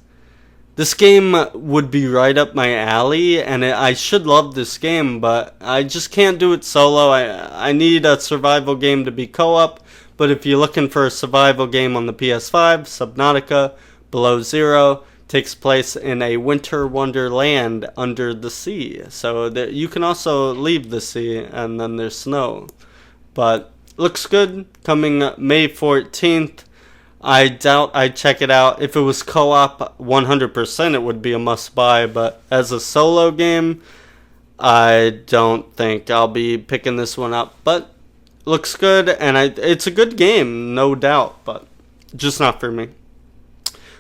This game would be right up my alley, and I should love this game, but I just can't do it solo. I need a survival game to be co-op, but if you're looking for a survival game on the PS5, Subnautica, Below Zero, takes place in a winter wonderland under the sea. So you can also leave the sea, and then there's snow. But looks good, coming May 14th. I doubt I'd check it out. If it was co-op, 100% it would be a must-buy, but as a solo game, I don't think I'll be picking this one up. But looks good, and it's a good game, no doubt, but just not for me.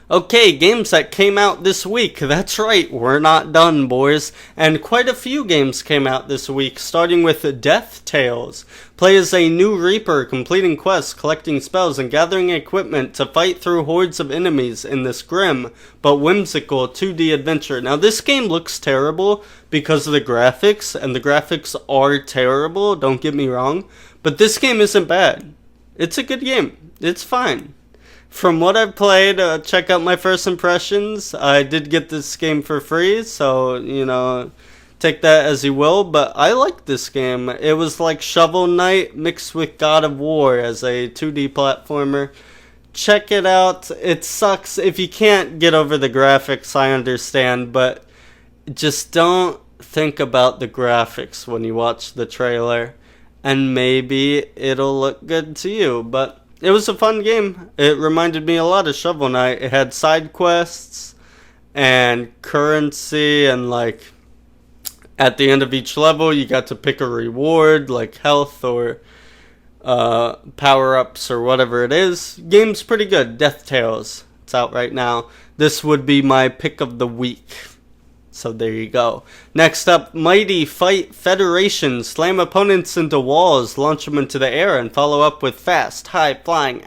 Okay, games that came out this week. That's right, we're not done, boys. And quite a few games came out this week, starting with Death Tales. Play as a new Reaper, completing quests, collecting spells, and gathering equipment to fight through hordes of enemies in this grim but whimsical 2D adventure. Now, this game looks terrible because of the graphics, and the graphics are terrible, don't get me wrong. But this game isn't bad. It's a good game. It's fine. From what I've played, check out my first impressions. I did get this game for free, so, take that as you will. But I like this game. It was like Shovel Knight mixed with God of War as a 2D platformer. Check it out. It sucks if you can't get over the graphics, I understand, but just don't think about the graphics when you watch the trailer, and maybe it'll look good to you. But it was a fun game. It reminded me a lot of Shovel Knight. It had side quests and currency, and at the end of each level you got to pick a reward like health or power-ups or whatever it is. Game's pretty good. Death Tales. It's out right now. This would be my pick of the week. So there you go. Next up, Mighty Fight Federation. Slam opponents into walls, launch them into the air, and follow up with fast, high-flying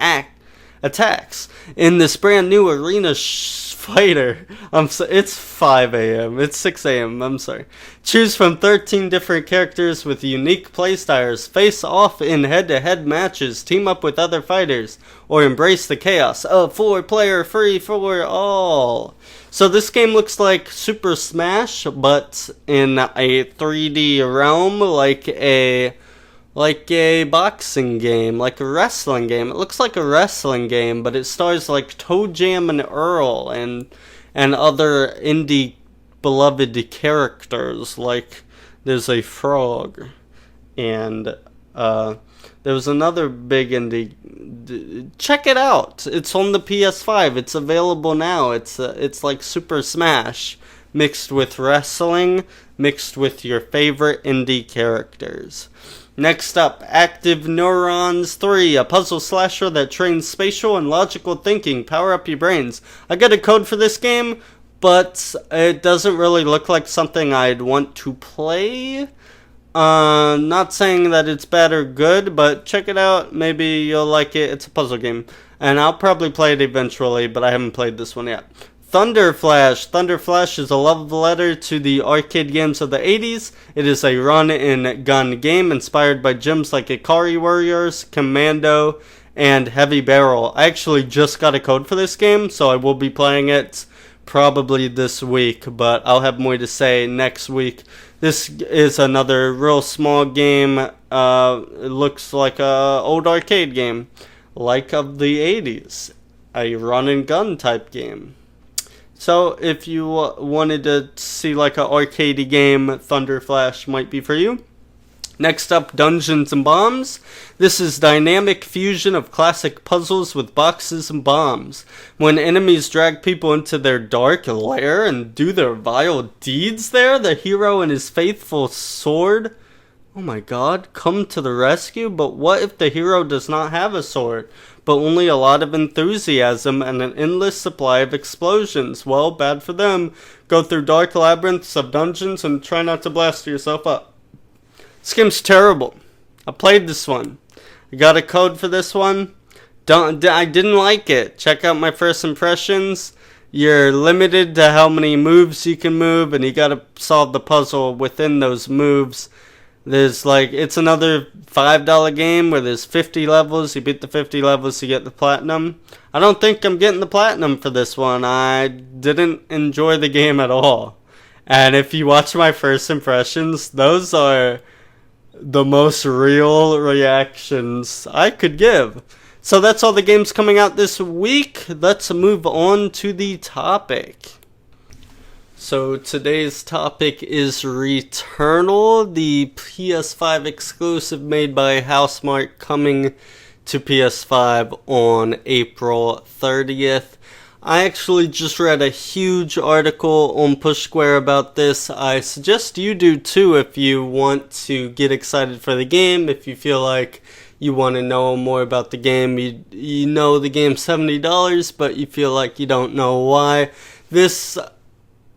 attacks. In this brand new arena fighter, it's 5 a.m. It's 6 a.m. I'm sorry. Choose from 13 different characters with unique playstyles. Face off in head-to-head matches. Team up with other fighters, or embrace the chaos of 4-player free for all. So this game looks like Super Smash, but in a 3D realm, like a boxing game, like a wrestling game. It looks like a wrestling game, but it stars like Toe Jam and Earl and other indie beloved characters. Like there's a frog, and there was another big indie. Check it out. It's on the PS5. It's available now. It's like Super Smash mixed with wrestling, mixed with your favorite indie characters. Next up, Active Neurons 3, a puzzle slasher that trains spatial and logical thinking. Power up your brains. I got a code for this game, but it doesn't really look like something I'd want to play. Not saying that it's bad or good, but check it out. Maybe you'll like it. It's a puzzle game, and I'll probably play it eventually, but I haven't played this one yet. Thunder Flash. Thunder Flash is a love letter to the arcade games of the 80s. It is a run-and-gun game inspired by gems like Ikari Warriors, Commando, and Heavy Barrel. I actually just got a code for this game, so I will be playing it probably this week, but I'll have more to say next week. This is another real small game. It looks like a old arcade game, like of the 80s. A run-and-gun type game. So if you wanted to see like an arcadey game, Thunder Flash might be for you. Next up, Dungeons and Bombs. This is dynamic fusion of classic puzzles with boxes and bombs. When enemies drag people into their dark lair and do their vile deeds there, the hero and his faithful sword, oh my god, come to the rescue. But what if the hero does not have a sword, but only a lot of enthusiasm and an endless supply of explosions? Well, bad for them. Go through dark labyrinths of dungeons and try not to blast yourself up. This game's terrible. I played this one. I got a code for this one. I didn't like it. Check out my first impressions. You're limited to how many moves you can move, and you gotta solve the puzzle within those moves. There's like, it's another $5 game where there's 50 levels. You beat the 50 levels, you get the platinum. I don't think I'm getting the platinum for this one. I didn't enjoy the game at all. And if you watch my first impressions, those are the most real reactions I could give. So that's all the games coming out this week. Let's move on to the topic. So today's topic is Returnal, the PS5 exclusive made by Housemarque, coming to PS5 on April 30th. I actually just read a huge article on Push Square about this. I suggest you do too if you want to get excited for the game, if you feel like you want to know more about the game. You know the game's $70, but you feel like you don't know why. This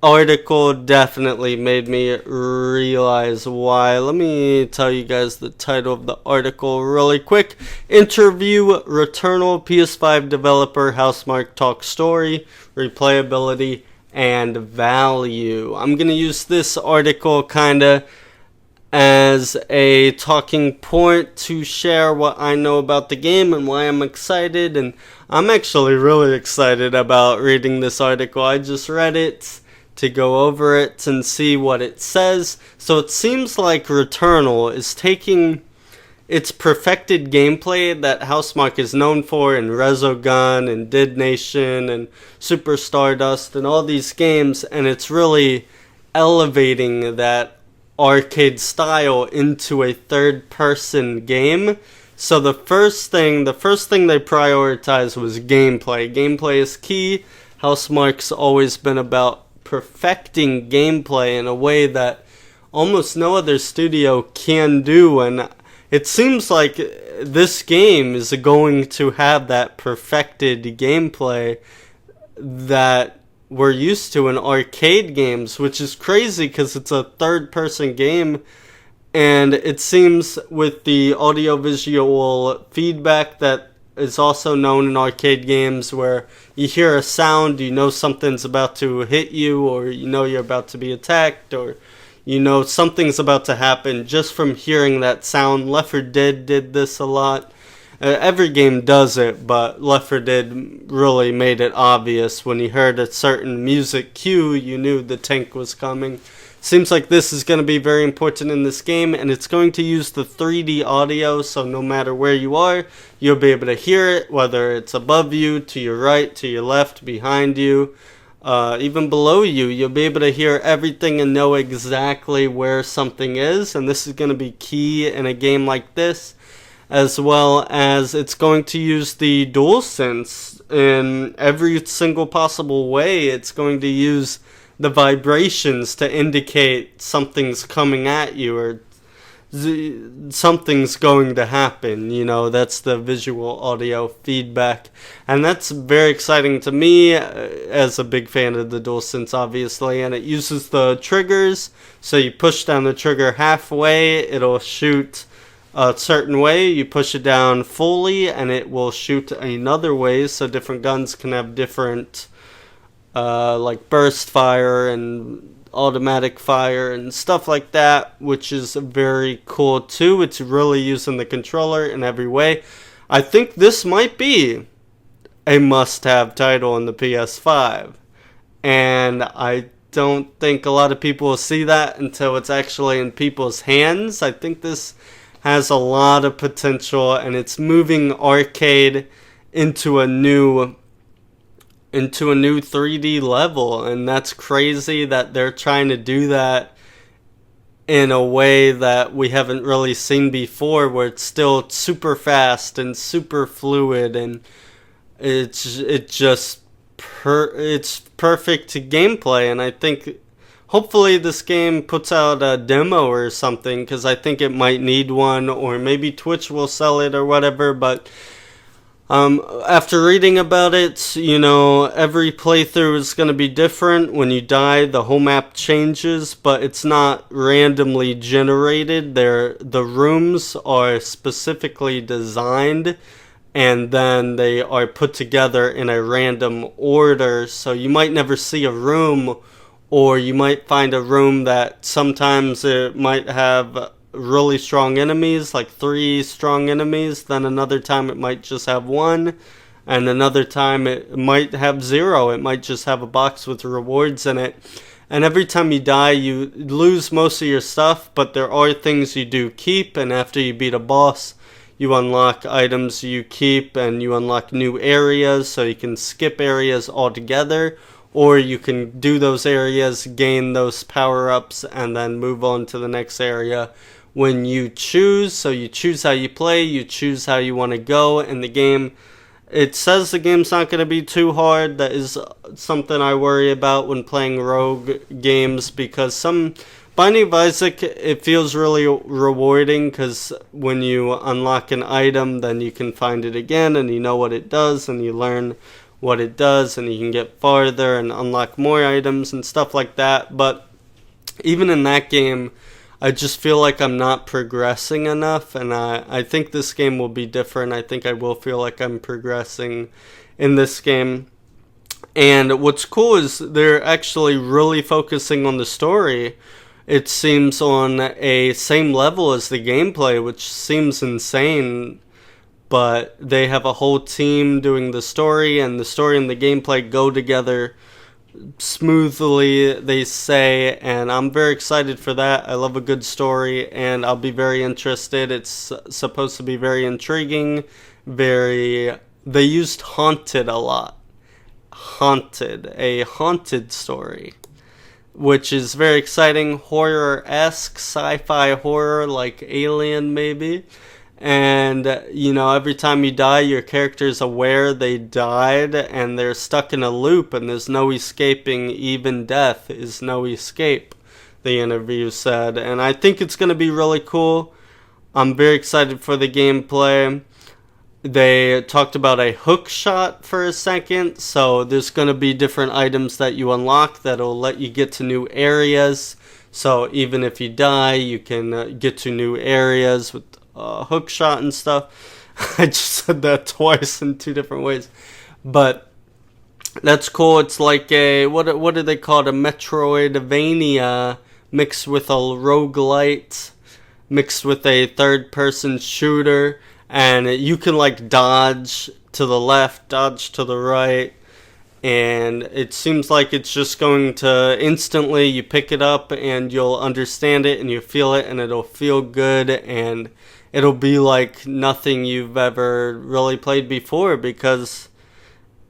article definitely made me realize why. Let me tell you guys the title of the article really quick. Interview Returnal PS5 developer Housemarque talk story, replayability, and value. I'm going to use this article kind of as a talking point to share what I know about the game and why I'm excited. And I'm actually really excited about reading this article. I just read it to go over it and see what it says. So it seems like Returnal is taking its perfected gameplay that Housemarque is known for in Resogun and Dead Nation and Super Stardust and all these games, and it's really elevating that arcade style into a third-person game. So the first thing they prioritized was gameplay. Gameplay is key. Housemarque's always been about perfecting gameplay in a way that almost no other studio can do, and it seems like this game is going to have that perfected gameplay that we're used to in arcade games, which is crazy because it's a third-person game. And it seems with the audio-visual feedback that is also known in arcade games, where you hear a sound, you know something's about to hit you, or you know you're about to be attacked, or you know something's about to happen just from hearing that sound. Left 4 Dead did this a lot. Every game does it, but Left 4 Dead really made it obvious. When you heard a certain music cue, you knew the tank was coming. Seems like this is going to be very important in this game, and it's going to use the 3D audio, so no matter where you are, you'll be able to hear it, whether it's above you, to your right, to your left, behind you, even below you. You'll be able to hear everything and know exactly where something is, and this is going to be key in a game like this, as well as it's going to use the DualSense in every single possible way. It's going to use the vibrations to indicate something's coming at you, or something's going to happen. You know, that's the visual audio feedback, and that's very exciting to me as a big fan of the DualSense, obviously. And it uses the triggers, so you push down the trigger halfway, it'll shoot a certain way. You push it down fully and it will shoot another way, so different guns can have different like burst fire and automatic fire and stuff like that, which is very cool too. It's really using the controller in every way. I think this might be a must-have title on the PS5, and I don't think a lot of people will see that until it's actually in people's hands. I think this has a lot of potential, and it's moving arcade into a new 3D level, and that's crazy that they're trying to do that in a way that we haven't really seen before, where it's still super fast and super fluid, and it's perfect gameplay. And I think hopefully this game puts out a demo or something, because I think it might need one, or maybe Twitch will sell it or whatever. But after reading about it, you know, every playthrough is going to be different. When you die, the whole map changes, but it's not randomly generated. The rooms are specifically designed, and then they are put together in a random order. So you might never see a room, or you might find a room that sometimes it might have really strong enemies, like 3 strong enemies. Then another time it might just have 1. And another time it might have 0. It might just have a box with rewards in it. And every time you die, you lose most of your stuff, but there are things you do keep. And after you beat a boss, you unlock items you keep, and you unlock new areas, so you can skip areas altogether. Or you can do those areas, gain those power-ups, and then move on to the next area when you choose. So you choose how you play, you choose how you want to go in the game. It says the game's not going to be too hard. That is something I worry about when playing rogue games, because some Binding of Isaac, it feels really rewarding, because when you unlock an item, then you can find it again, and you know what it does, and you learn what it does, and you can get farther and unlock more items and stuff like that. But even in that game, I just feel like I'm not progressing enough, and I think this game will be different. I think I will feel like I'm progressing in this game. And what's cool is they're actually really focusing on the story. It seems on a same level as the gameplay, which seems insane. But they have a whole team doing the story, and the story and the gameplay go together smoothly, they say, and I'm very excited for that. I love a good story, and I'll be very interested. It's supposed to be very intriguing, they used haunted a lot. A haunted story, which is very exciting, horror-esque, sci-fi horror, like Alien maybe. And, every time you die, your character's aware they died, and they're stuck in a loop, and there's no escaping. Even death is no escape, the interview said. And I think it's going to be really cool. I'm very excited for the gameplay. They talked about a hook shot for a second, so there's going to be different items that you unlock that'll let you get to new areas. So even if you die, you can get to new areas with hook shot and stuff. I just said that twice in 2 different ways, but that's cool. It's like a what do they call it? A Metroidvania mixed with a roguelite, mixed with a third-person shooter, and you can like dodge to the left, dodge to the right, and it seems like it's just going to instantly, you pick it up and you'll understand it and you feel it and it'll feel good, and it'll be like nothing you've ever really played before, because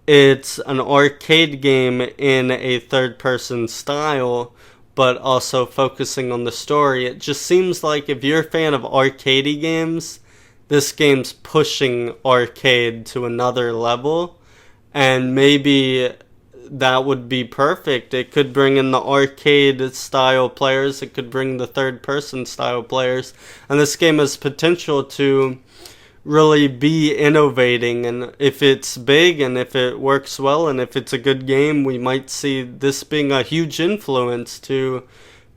it's an arcade game in a third-person style, but also focusing on the story. It just seems like if you're a fan of arcadey games, this game's pushing arcade to another level, and maybe that would be perfect. It could bring in the arcade style players, it could bring the third person style players, and this game has potential to really be innovating. And if it's big and if it works well and if it's a good game, we might see this being a huge influence to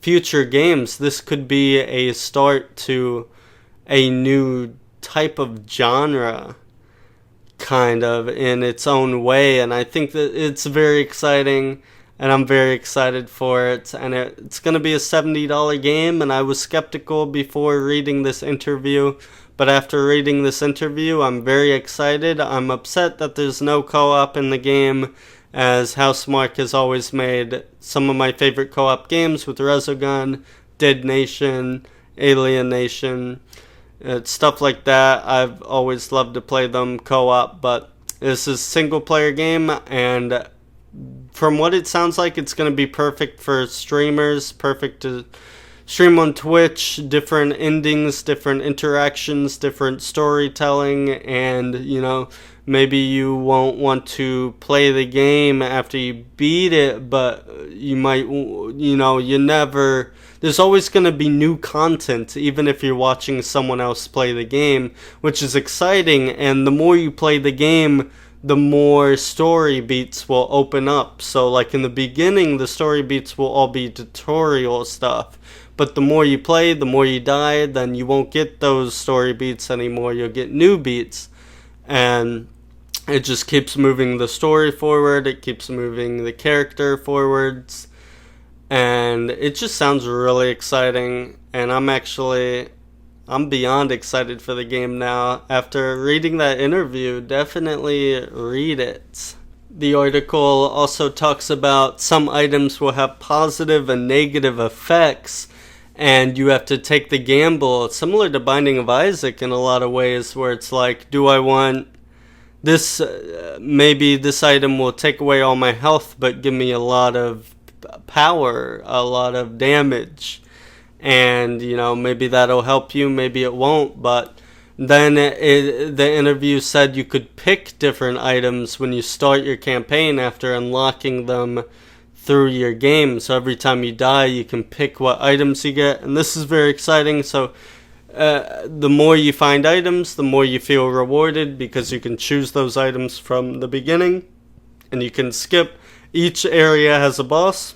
future games. This could be a start to a new type of genre, kind of, in its own way, and I think that it's very exciting, and I'm very excited for it. And it's going to be a $70 game, and I was skeptical before reading this interview, but after reading this interview, I'm very excited. I'm upset that there's no co-op in the game, as Housemarque has always made some of my favorite co-op games with Resogun, Dead Nation, Alien Nation, stuff like that. I've always loved to play them co-op, but this is a single player game, and from what it sounds like, it's going to be perfect for streamers, perfect to stream on Twitch, different endings, different interactions, different storytelling, and maybe you won't want to play the game after you beat it, but you might, there's always going to be new content, even if you're watching someone else play the game, which is exciting. And the more you play the game, the more story beats will open up. So like in the beginning, the story beats will all be tutorial stuff. But the more you play, the more you die, then you won't get those story beats anymore. You'll get new beats. And it just keeps moving the story forward. It keeps moving the character forwards. And it just sounds really exciting, and I'm actually I'm beyond excited for the game now. After reading that interview, definitely read it. The article also talks about some items will have positive and negative effects, and you have to take the gamble, similar to Binding of Isaac in a lot of ways, where it's like, do I want this, maybe this item will take away all my health but give me a lot of power, a lot of damage, and maybe that'll help you, maybe it won't. But then the interview said you could pick different items when you start your campaign after unlocking them through your game. So every time you die, you can pick what items you get, and this is very exciting. So the more you find items, the more you feel rewarded, because you can choose those items from the beginning, and you can skip. Each area has a boss.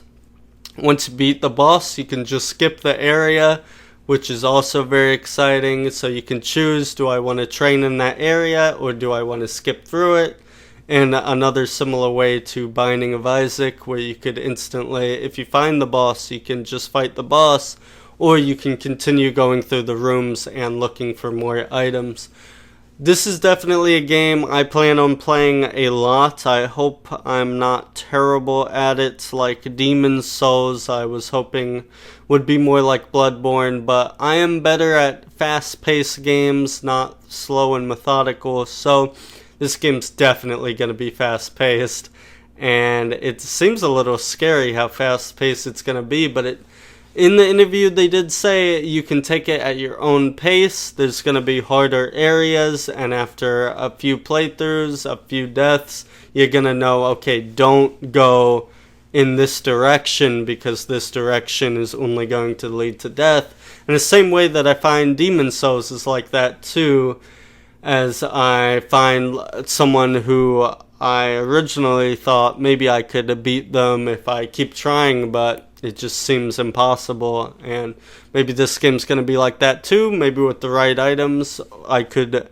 Once you beat the boss, you can just skip the area, which is also very exciting. So you can choose, do I want to train in that area, or do I want to skip through it? In another similar way to Binding of Isaac, where you could instantly, if you find the boss, you can just fight the boss, or you can continue going through the rooms and looking for more items. This is definitely a game I plan on playing a lot. I hope I'm not terrible at it like Demon's Souls. I was hoping would be more like Bloodborne, but I am better at fast-paced games, not slow and methodical. So this game's definitely going to be fast-paced, and it seems a little scary how fast-paced it's going to be, but in the interview they did say you can take it at your own pace. There's going to be harder areas, and after a few playthroughs, a few deaths, you're going to know, okay, don't go in this direction, because this direction is only going to lead to death. And the same way that I find Demon's Souls is like that too, as I find someone who I originally thought maybe I could beat them if I keep trying, but it just seems impossible. And maybe this game's going to be like that too. Maybe with the right items, I could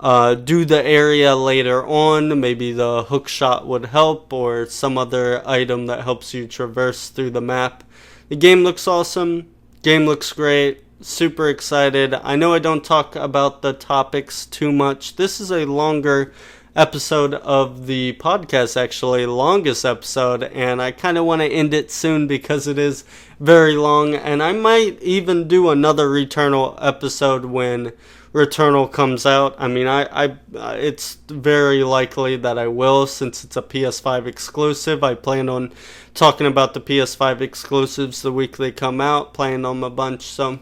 do the area later on. Maybe the hook shot would help, or some other item that helps you traverse through the map. The game looks awesome. Game looks great. Super excited. I know I don't talk about the topics too much. This is a longer episode of the podcast, actually, longest episode, and I kind of want to end it soon because it is very long, and I might even do another Returnal episode when Returnal comes out. I mean, it's very likely that I will, since it's a PS5 exclusive. I plan on talking about the PS5 exclusives the week they come out, playing them a bunch. So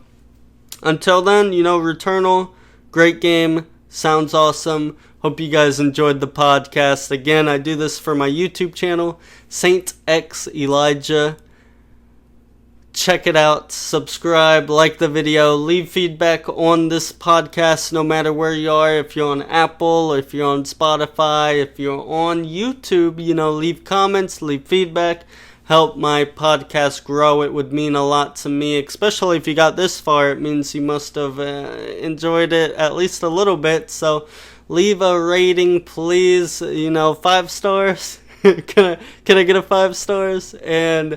until then, Returnal, great game, sounds awesome. Hope you guys enjoyed the podcast. Again, I do this for my YouTube channel, Saint X Elijah. Check it out, subscribe, like the video, leave feedback on this podcast no matter where you are. If you're on Apple, if you're on Spotify, if you're on YouTube, leave comments, leave feedback. Help my podcast grow. It would mean a lot to me, especially if you got this far. It means you must have enjoyed it at least a little bit. So leave a rating, please. 5 stars. Can I get a 5 stars? And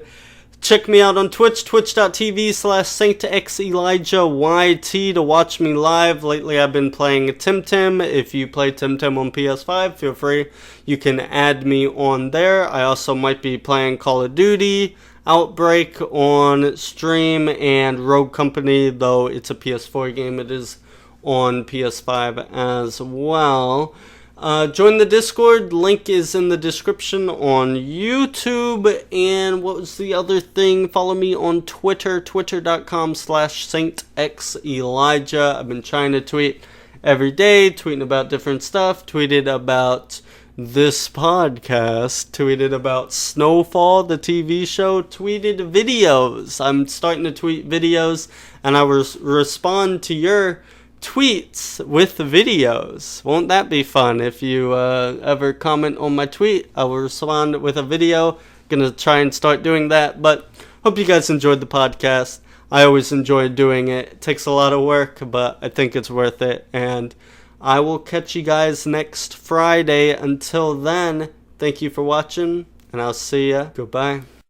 check me out on Twitch, twitch.tv/SaintXElijahYT to watch me live. Lately I've been playing TemTem. If you play TemTem on PS5, feel free. You can add me on there. I also might be playing Call of Duty, Outbreak on stream, and Rogue Company, though it's a PS4 game, it is on PS5 as well. Join the Discord, link is in the description on YouTube. And what was the other thing? Follow me on Twitter, twitter.com/SaintXElijah. I've been trying to tweet every day, tweeting about different stuff, tweeted about this podcast, tweeted about Snowfall, the TV show, tweeted videos. I'm starting to tweet videos, and I will respond to your tweets with videos. Won't that be fun? If you ever comment on my tweet, I will respond with a video. Gonna try and start doing that. But hope you guys enjoyed the podcast. I always enjoy doing it. It takes a lot of work, but I think it's worth it. And I will catch you guys next Friday. Until then, thank you for watching, and I'll see ya. Goodbye.